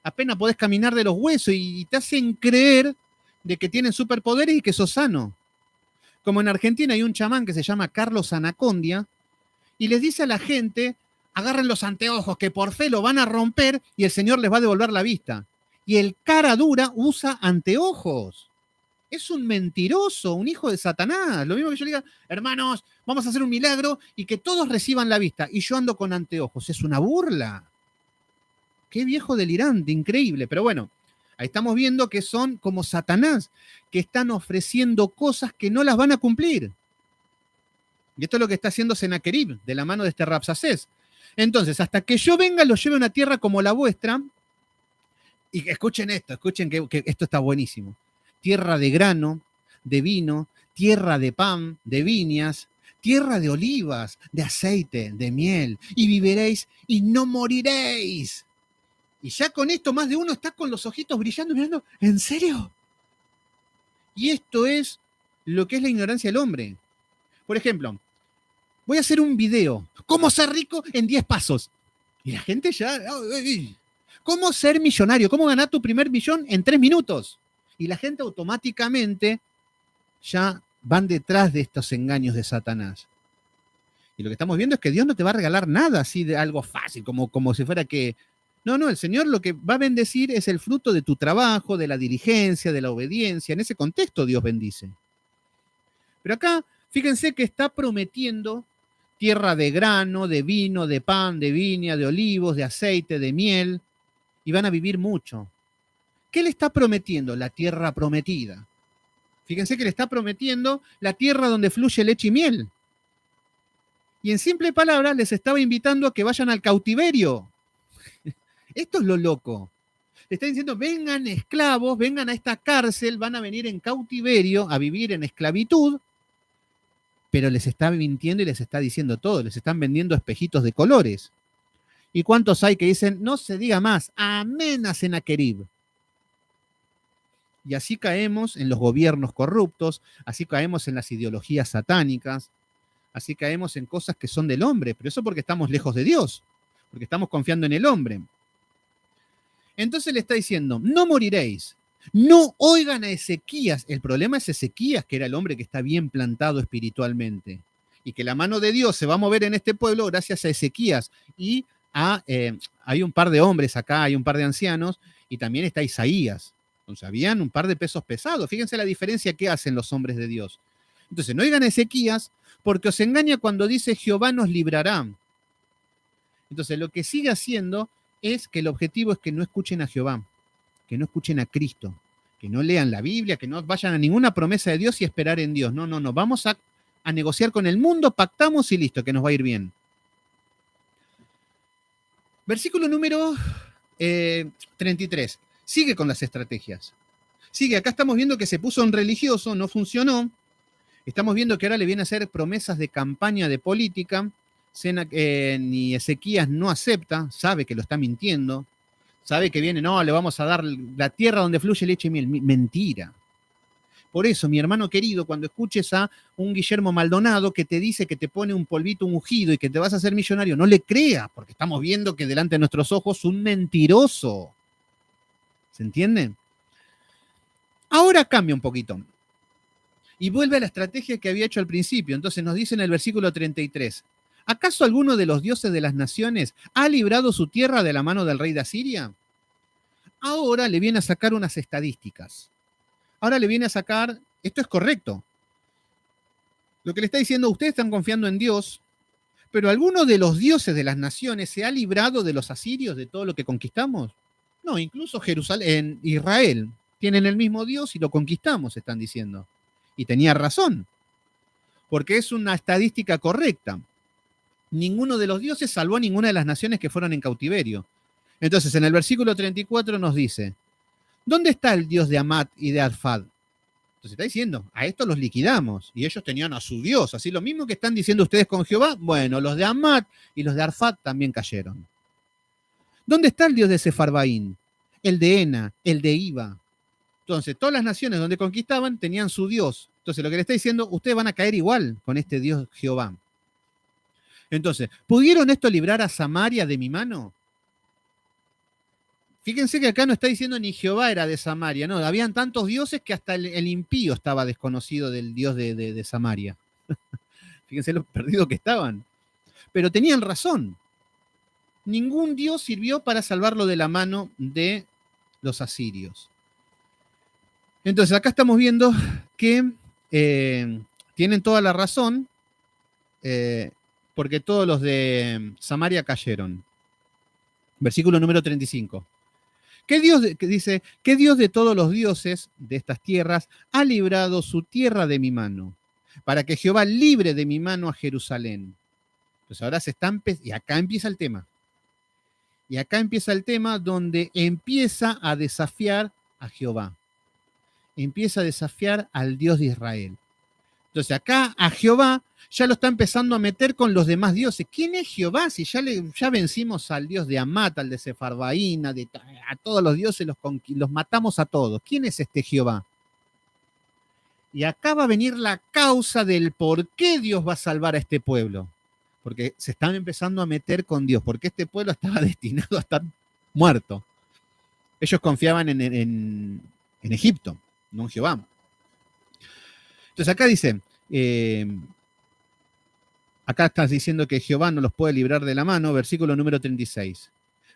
Apenas podés caminar de los huesos y te hacen creer de que tienen superpoderes y que sos sano. Como en Argentina hay un chamán que se llama Carlos Anacondia y les dice a la gente, agarren los anteojos que por fe lo van a romper y el Señor les va a devolver la vista. Y el cara dura usa anteojos. Es un mentiroso, un hijo de Satanás. Lo mismo que yo le diga, hermanos, vamos a hacer un milagro y que todos reciban la vista. Y yo ando con anteojos. Es una burla. Qué viejo delirante, increíble. Pero bueno, ahí estamos viendo que son como Satanás, que están ofreciendo cosas que no las van a cumplir. Y esto es lo que está haciendo Senaquerib, de la mano de este Rabsacés. Entonces, hasta que yo venga, los lleve a una tierra como la vuestra. Y escuchen esto, escuchen que esto está buenísimo. Tierra de grano, de vino, tierra de pan, de viñas, tierra de olivas, de aceite, de miel, y viviréis y no moriréis. Y ya con esto más de uno está con los ojitos brillando, mirando, ¿en serio? Y esto es lo que es la ignorancia del hombre. Por ejemplo, voy a hacer un video, ¿cómo ser rico en 10 pasos? Y la gente ya, ¿cómo ser millonario? ¿Cómo ganar tu primer millón en 3 minutos? Y la gente automáticamente ya van detrás de estos engaños de Satanás. Y lo que estamos viendo es que Dios no te va a regalar nada así de algo fácil, como si fuera que... No, el Señor lo que va a bendecir es el fruto de tu trabajo, de la diligencia, de la obediencia. En ese contexto Dios bendice. Pero acá, fíjense que está prometiendo tierra de grano, de vino, de pan, de viña, de olivos, de aceite, de miel, y van a vivir mucho. ¿Qué le está prometiendo? La tierra prometida. Fíjense que le está prometiendo la tierra donde fluye leche y miel. Y en simple palabras les estaba invitando a que vayan al cautiverio. Esto es lo loco. Le está diciendo, vengan esclavos, vengan a esta cárcel, van a venir en cautiverio, a vivir en esclavitud, pero les está mintiendo y les está diciendo todo, les están vendiendo espejitos de colores. ¿Y cuántos hay que dicen, no se diga más, amén a Senaquerib? Y así caemos en los gobiernos corruptos, así caemos en las ideologías satánicas, así caemos en cosas que son del hombre, pero eso porque estamos lejos de Dios, porque estamos confiando en el hombre. Entonces le está diciendo, no moriréis, no oigan a Ezequías. El problema es Ezequías, que era el hombre que está bien plantado espiritualmente, y que la mano de Dios se va a mover en este pueblo gracias a Ezequías. Y hay un par de hombres acá, hay un par de ancianos, y también está Isaías. Entonces habían un par de pesos pesados. Fíjense la diferencia que hacen los hombres de Dios. Entonces no oigan a Ezequías, porque os engaña cuando dice Jehová nos librará. Entonces lo que sigue haciendo es que el objetivo es que no escuchen a Jehová, que no escuchen a Cristo, que no lean la Biblia, que no vayan a ninguna promesa de Dios y esperar en Dios. No, vamos a negociar con el mundo, pactamos y listo, que nos va a ir bien. Versículo número 33. Sigue con las estrategias. Sigue, acá estamos viendo que se puso un religioso, no funcionó. Estamos viendo que ahora le viene a hacer promesas de campaña de política. Ni Ezequías no acepta, sabe que lo está mintiendo, sabe que viene, no, le vamos a dar la tierra donde fluye leche y miel. Mentira. Por eso, mi hermano querido, cuando escuches a un Guillermo Maldonado que te dice que te pone un polvito ungido y que te vas a hacer millonario, no le creas, porque estamos viendo que delante de nuestros ojos un mentiroso. ¿Se entiende? Ahora cambia un poquito. Y vuelve a la estrategia que había hecho al principio. Entonces nos dice en el versículo 33, ¿acaso alguno de los dioses de las naciones ha librado su tierra de la mano del rey de Asiria? Ahora le viene a sacar unas estadísticas. Ahora le viene a sacar, esto es correcto. Lo que le está diciendo, ustedes están confiando en Dios, pero ¿alguno de los dioses de las naciones se ha librado de los asirios, de todo lo que conquistamos? No, incluso Jerusalén, Israel, tienen el mismo Dios y lo conquistamos, están diciendo. Y tenía razón, porque es una estadística correcta. Ninguno de los dioses salvó a ninguna de las naciones que fueron en cautiverio. Entonces, en el versículo 34 nos dice, ¿dónde está el Dios de Amat y de Arfad? Entonces está diciendo, a estos los liquidamos. Y ellos tenían a su Dios. Así lo mismo que están diciendo ustedes con Jehová. Bueno, los de Amat y los de Arfad también cayeron. ¿Dónde está el Dios de Sefarbaín? El de Ena, el de Iba. Entonces, todas las naciones donde conquistaban tenían su Dios. Entonces, lo que le está diciendo, ustedes van a caer igual con este Dios Jehová. Entonces, ¿pudieron esto librar a Samaria de mi mano? Fíjense que acá no está diciendo ni Jehová era de Samaria, no, habían tantos dioses que hasta el impío estaba desconocido del Dios de Samaria. Fíjense lo perdidos que estaban. Pero tenían razón. Ningún Dios sirvió para salvarlo de la mano de los asirios. Entonces, acá estamos viendo que tienen toda la razón, porque todos los de Samaria cayeron. Versículo número 35. Dice, ¿qué Dios de todos los dioses de estas tierras ha librado su tierra de mi mano? Para que Jehová libre de mi mano a Jerusalén. Entonces ahora y acá empieza el tema. Y acá empieza el tema donde empieza a desafiar a Jehová. Empieza a desafiar al Dios de Israel. Entonces acá a Jehová ya lo está empezando a meter con los demás dioses. ¿Quién es Jehová? Si ya vencimos al dios de Amat, al de Sefarbaín, a todos los dioses, los matamos a todos. ¿Quién es este Jehová? Y acá va a venir la causa del por qué Dios va a salvar a este pueblo. Porque se están empezando a meter con Dios, porque este pueblo estaba destinado a estar muerto. Ellos confiaban en Egipto, no en Jehová. Entonces acá dice, acá estás diciendo que Jehová no los puede librar de la mano, versículo número 36.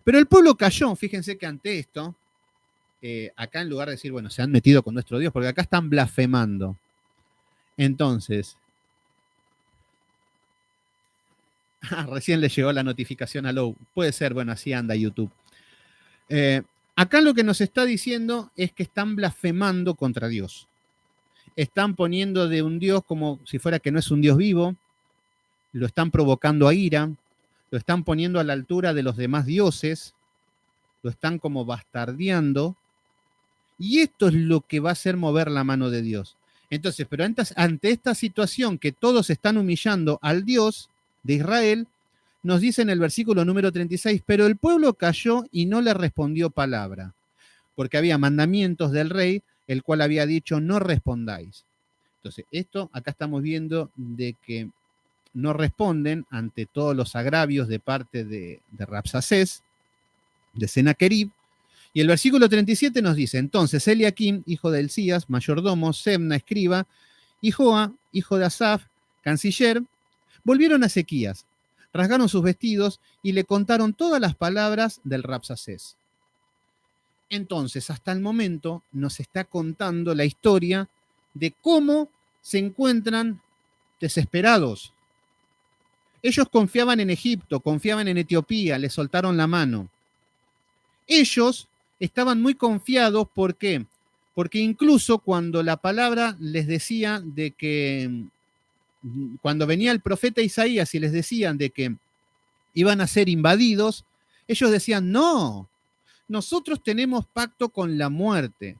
Pero el pueblo cayó, fíjense que ante esto, acá en lugar de decir, bueno, se han metido con nuestro Dios, porque acá están blasfemando. Entonces, recién le llegó la notificación a Low. Puede ser, bueno, así anda YouTube. Acá lo que nos está diciendo es que están blasfemando contra Dios. Están poniendo de un Dios como si fuera que no es un Dios vivo, lo están provocando a ira, lo están poniendo a la altura de los demás dioses, lo están como bastardeando, y esto es lo que va a hacer mover la mano de Dios. Entonces, pero ante esta situación que todos están humillando al Dios de Israel, nos dice en el versículo número 36, pero el pueblo cayó y no le respondió palabra, porque había mandamientos del rey, el cual había dicho, no respondáis. Entonces, esto acá estamos viendo de que no responden ante todos los agravios de parte de Rabsacés, de Senaquerib. Y el versículo 37 nos dice, entonces Eliakim, hijo de Hilcías, mayordomo, Sebna, escriba, y Joa, hijo de Asaf, canciller, volvieron a Ezequías, rasgaron sus vestidos y le contaron todas las palabras del Rabsacés. Entonces, hasta el momento, nos está contando la historia de cómo se encuentran desesperados. Ellos confiaban en Egipto, confiaban en Etiopía, les soltaron la mano. Ellos estaban muy confiados, ¿por qué? Porque incluso cuando la palabra les decía de que, cuando venía el profeta Isaías y les decían de que iban a ser invadidos, ellos decían, no, nosotros tenemos pacto con la muerte.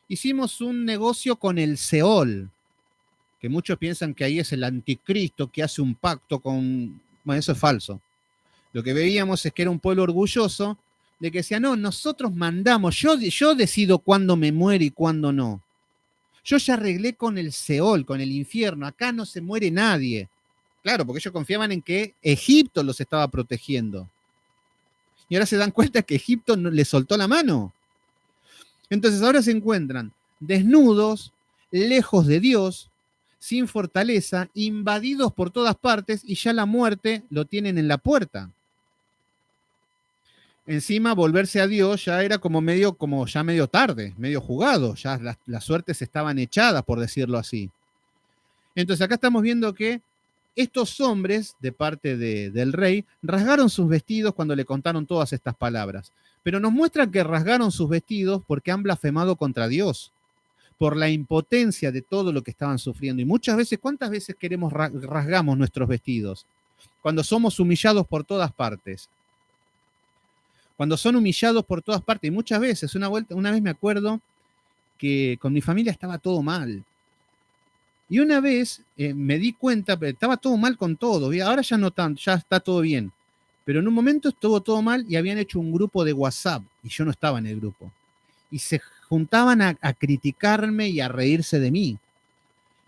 Hicimos un negocio con el Seol, que muchos piensan que ahí es el anticristo que hace un pacto con... Bueno, eso es falso. Lo que veíamos es que era un pueblo orgulloso de que decía, no, nosotros mandamos, yo decido cuándo me muere y cuándo no. Yo ya arreglé con el Seol, con el infierno, acá no se muere nadie. Claro, porque ellos confiaban en que Egipto los estaba protegiendo. Y ahora se dan cuenta que Egipto no, les soltó la mano. Entonces ahora se encuentran desnudos, lejos de Dios, sin fortaleza, invadidos por todas partes y ya la muerte lo tienen en la puerta. Encima volverse a Dios ya era como ya medio tarde, medio jugado, ya las suertes estaban echadas, por decirlo así. Entonces acá estamos viendo que estos hombres, de parte del rey, rasgaron sus vestidos cuando le contaron todas estas palabras. Pero nos muestran que rasgaron sus vestidos porque han blasfemado contra Dios, por la impotencia de todo lo que estaban sufriendo. Y muchas veces, ¿cuántas veces rasgamos nuestros vestidos? Cuando somos humillados por todas partes. Cuando son humillados por todas partes. Y muchas veces, una vez me acuerdo que con mi familia estaba todo mal. Y una vez me di cuenta, estaba todo mal con todo, ahora ya no tanto, ya está todo bien. Pero en un momento estuvo todo mal y habían hecho un grupo de WhatsApp y yo no estaba en el grupo. Y se juntaban a criticarme y a reírse de mí.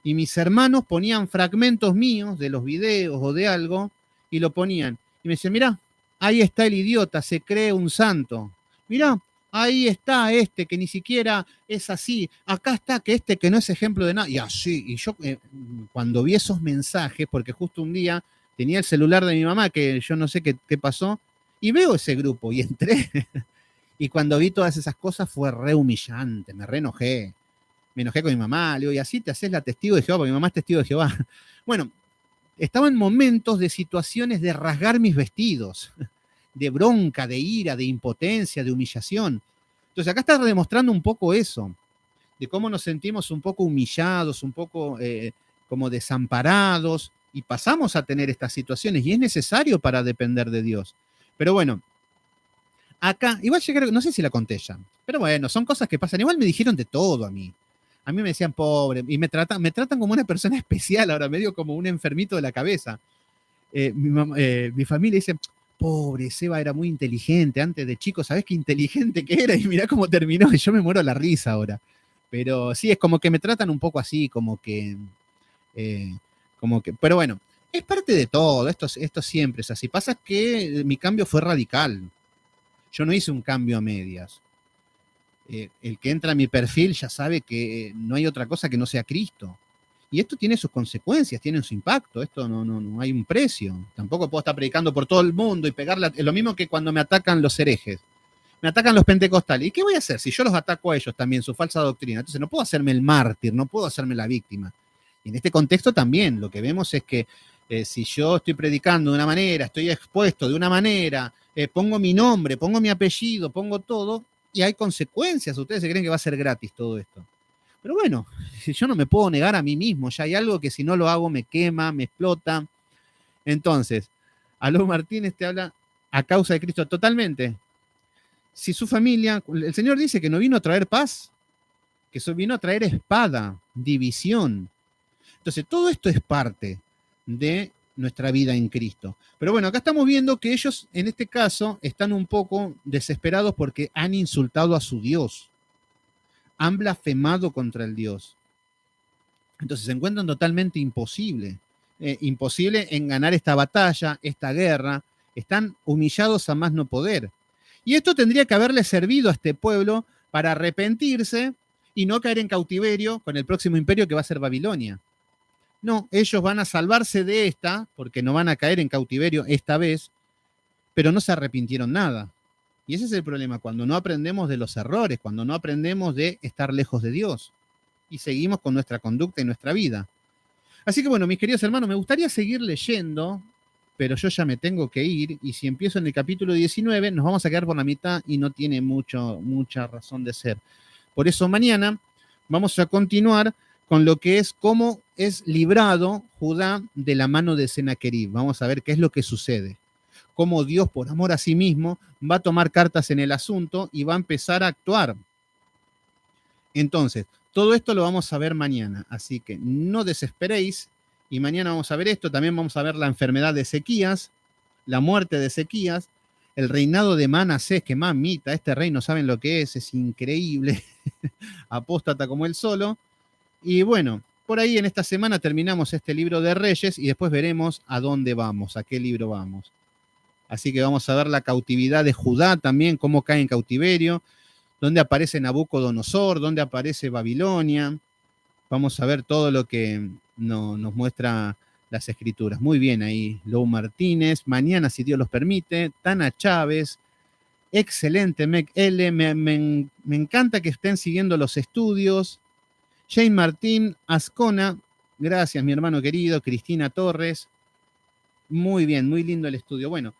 Y mis hermanos ponían fragmentos míos de los videos o de algo y lo ponían. Y me decían, mirá, ahí está el idiota, se cree un santo. Mirá, ahí está este que ni siquiera es así. Acá está que no es ejemplo de nada. Y así, y yo cuando vi esos mensajes, porque justo un día tenía el celular de mi mamá, que yo no sé qué pasó, y veo ese grupo y entré. Y cuando vi todas esas cosas fue re humillante, me re enojé. Me enojé con mi mamá, le digo, y así te haces la testigo de Jehová, porque mi mamá es testigo de Jehová. Bueno, estaba en momentos de situaciones de rasgar mis vestidos, de bronca, de ira, de impotencia, de humillación. Entonces acá está demostrando un poco eso, de cómo nos sentimos un poco humillados, un poco como desamparados, y pasamos a tener estas situaciones, y es necesario para depender de Dios. Pero bueno, acá, igual llegar, no sé si la conté ya, pero bueno, son cosas que pasan. Igual me dijeron de todo a mí. A mí me decían pobre, y me tratan como una persona especial ahora, medio como un enfermito de la cabeza. Mi familia dice, pobre, Seba era muy inteligente antes de chico, ¿sabés qué inteligente que era? Y mirá cómo terminó, y yo me muero a la risa ahora. Pero sí, es como que me tratan un poco así, eh, pero bueno, es parte de todo, esto siempre es así. Pasa que mi cambio fue radical. Yo no hice un cambio a medias. El que entra a mi perfil ya sabe que no hay otra cosa que no sea Cristo. Y esto tiene sus consecuencias, tiene su impacto, esto no hay un precio. Tampoco puedo estar predicando por todo el mundo y pegarla. Es lo mismo que cuando me atacan los herejes, me atacan los pentecostales. ¿Y qué voy a hacer si yo los ataco a ellos también, su falsa doctrina? Entonces no puedo hacerme el mártir, no puedo hacerme la víctima. Y en este contexto también lo que vemos es que si yo estoy predicando de una manera, estoy expuesto de una manera, pongo mi nombre, pongo mi apellido, pongo todo, y hay consecuencias. Ustedes se creen que va a ser gratis todo esto. Pero bueno, yo no me puedo negar a mí mismo, ya hay algo que si no lo hago me quema, me explota. Entonces, Aló Martínez te habla a causa de Cristo totalmente. Si su familia, el Señor dice que no vino a traer paz, que vino a traer espada, división. Entonces, todo esto es parte de nuestra vida en Cristo. Pero bueno, acá estamos viendo que ellos, en este caso, están un poco desesperados porque han insultado a su Dios, han blasfemado contra el Dios. Entonces se encuentran totalmente imposible en ganar esta batalla, esta guerra. Están humillados a más no poder. Y esto tendría que haberle servido a este pueblo para arrepentirse y no caer en cautiverio con el próximo imperio que va a ser Babilonia. No, ellos van a salvarse de esta, porque no van a caer en cautiverio esta vez, pero no se arrepintieron nada. Y ese es el problema, cuando no aprendemos de los errores, cuando no aprendemos de estar lejos de Dios y seguimos con nuestra conducta y nuestra vida. Así que bueno, mis queridos hermanos, me gustaría seguir leyendo, pero yo ya me tengo que ir, y si empiezo en el capítulo 19, nos vamos a quedar por la mitad y no tiene mucha razón de ser. Por eso mañana vamos a continuar con lo que es cómo es librado Judá de la mano de Sennacherib. Vamos a ver qué es lo que sucede. Cómo Dios, por amor a sí mismo, va a tomar cartas en el asunto y va a empezar a actuar. Entonces, todo esto lo vamos a ver mañana, así que no desesperéis. Y mañana vamos a ver esto, también vamos a ver la enfermedad de Ezequías, la muerte de Ezequías, el reinado de Manasés, que mamita, este rey no saben lo que es increíble, apóstata como él solo. Y bueno, por ahí en esta semana terminamos este libro de Reyes y después veremos a dónde vamos, a qué libro vamos. Así que vamos a ver la cautividad de Judá también, cómo cae en cautiverio. dónde aparece Nabucodonosor, dónde aparece Babilonia. Vamos a ver todo lo que nos muestra las escrituras. Muy bien ahí, Lou Martínez. Mañana, si Dios los permite, Tana Chávez. Excelente, Mec L. Me encanta que estén siguiendo los estudios. Jane Martín, Ascona. Gracias, mi hermano querido. Cristina Torres. Muy bien, muy lindo el estudio. Bueno,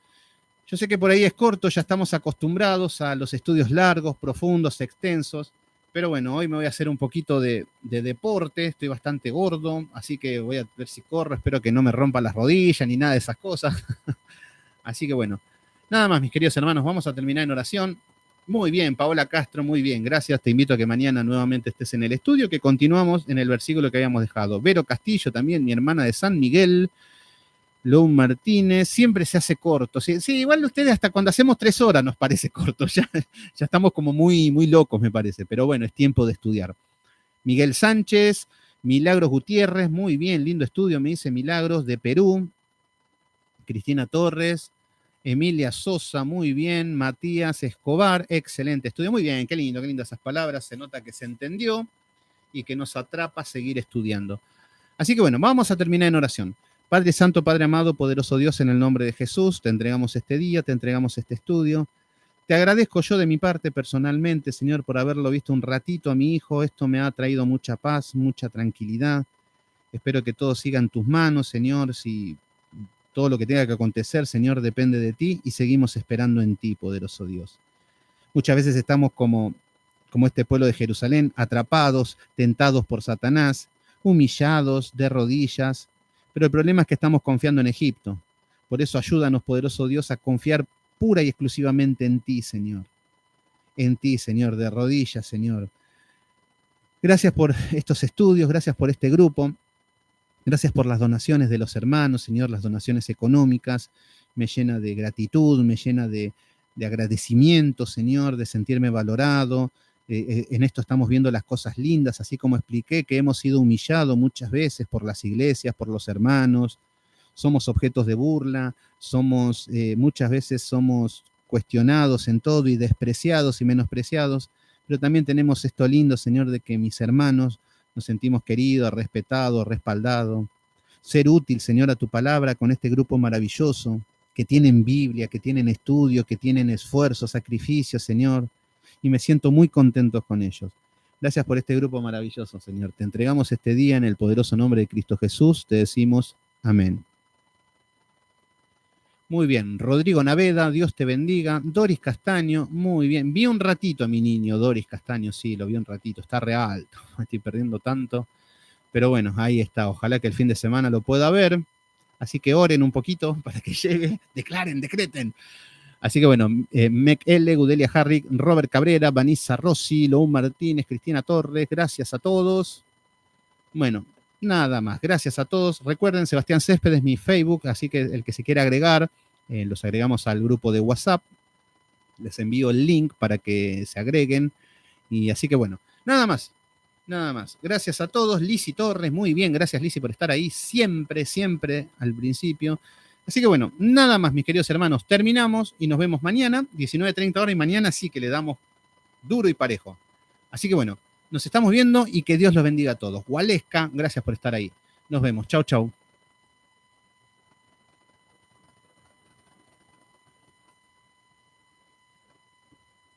yo sé que por ahí es corto, ya estamos acostumbrados a los estudios largos, profundos, extensos. Pero bueno, hoy me voy a hacer un poquito de deporte, estoy bastante gordo, así que voy a ver si corro, espero que no me rompa las rodillas ni nada de esas cosas. Así que bueno, nada más, mis queridos hermanos, vamos a terminar en oración. Muy bien, Paola Castro, muy bien, gracias. Te invito a que mañana nuevamente estés en el estudio, que continuamos en el versículo que habíamos dejado. Vero Castillo también, mi hermana de San Miguel. Lou Martínez, siempre se hace corto. Sí, sí, igual ustedes hasta cuando hacemos 3 horas nos parece corto. Ya estamos como muy, muy locos, me parece. Pero bueno, es tiempo de estudiar. Miguel Sánchez, Milagros Gutiérrez, muy bien, lindo estudio, me dice Milagros, de Perú. Cristina Torres, Emilia Sosa, muy bien. Matías Escobar, excelente estudio. Muy bien, qué lindo esas palabras. Se nota que se entendió y que nos atrapa seguir estudiando. Así que bueno, vamos a terminar en oración. Padre Santo, Padre amado, poderoso Dios, en el nombre de Jesús, te entregamos este día, te entregamos este estudio. Te agradezco yo de mi parte personalmente, Señor, por haberlo visto un ratito a mi hijo. Esto me ha traído mucha paz, mucha tranquilidad. Espero que todo siga en tus manos, Señor. Si todo lo que tenga que acontecer, Señor, depende de ti y seguimos esperando en ti, poderoso Dios. Muchas veces estamos como este pueblo de Jerusalén, atrapados, tentados por Satanás, humillados, de rodillas. Pero el problema es que estamos confiando en Egipto. Por eso ayúdanos, poderoso Dios, a confiar pura y exclusivamente en ti, Señor. En ti, Señor, de rodillas, Señor. Gracias por estos estudios, gracias por este grupo. Gracias por las donaciones de los hermanos, Señor, las donaciones económicas. Me llena de gratitud, me llena de agradecimiento, Señor, de sentirme valorado. En esto estamos viendo las cosas lindas, así como expliqué que hemos sido humillados muchas veces por las iglesias, por los hermanos, somos objetos de burla, muchas veces somos cuestionados en todo y despreciados y menospreciados, pero también tenemos esto lindo, Señor, de que mis hermanos nos sentimos queridos, respetados, respaldados. Ser útil, Señor, a tu palabra con este grupo maravilloso, que tienen Biblia, que tienen estudio, que tienen esfuerzo, sacrificio, Señor, y me siento muy contento con ellos. Gracias por este grupo maravilloso, Señor. Te entregamos este día en el poderoso nombre de Cristo Jesús. Te decimos amén. Muy bien, Rodrigo Naveda, Dios te bendiga. Doris Castaño, muy bien. Vi un ratito a mi niño, Doris Castaño, sí, lo vi un ratito. Está re alto, me estoy perdiendo tanto. Pero bueno, ahí está. Ojalá que el fin de semana lo pueda ver. Así que oren un poquito para que llegue. Declaren, decreten. Así que bueno, Mec L, Gudelia Harrick, Robert Cabrera, Vanessa Rossi, Lou Martínez, Cristina Torres, gracias a todos. Bueno, nada más, gracias a todos. Recuerden, Sebastián Céspedes es mi Facebook, así que el que se quiera agregar, los agregamos al grupo de WhatsApp. Les envío el link para que se agreguen. Y así que bueno, nada más. Nada más. Gracias a todos. Lisi Torres, muy bien. Gracias, Lisi, por estar ahí siempre, siempre al principio. Así que bueno, nada más, mis queridos hermanos. Terminamos y nos vemos mañana, 19:30 horas, y mañana sí que le damos duro y parejo. Así que bueno, nos estamos viendo y que Dios los bendiga a todos. Gualesca, gracias por estar ahí. Nos vemos. Chau, chau.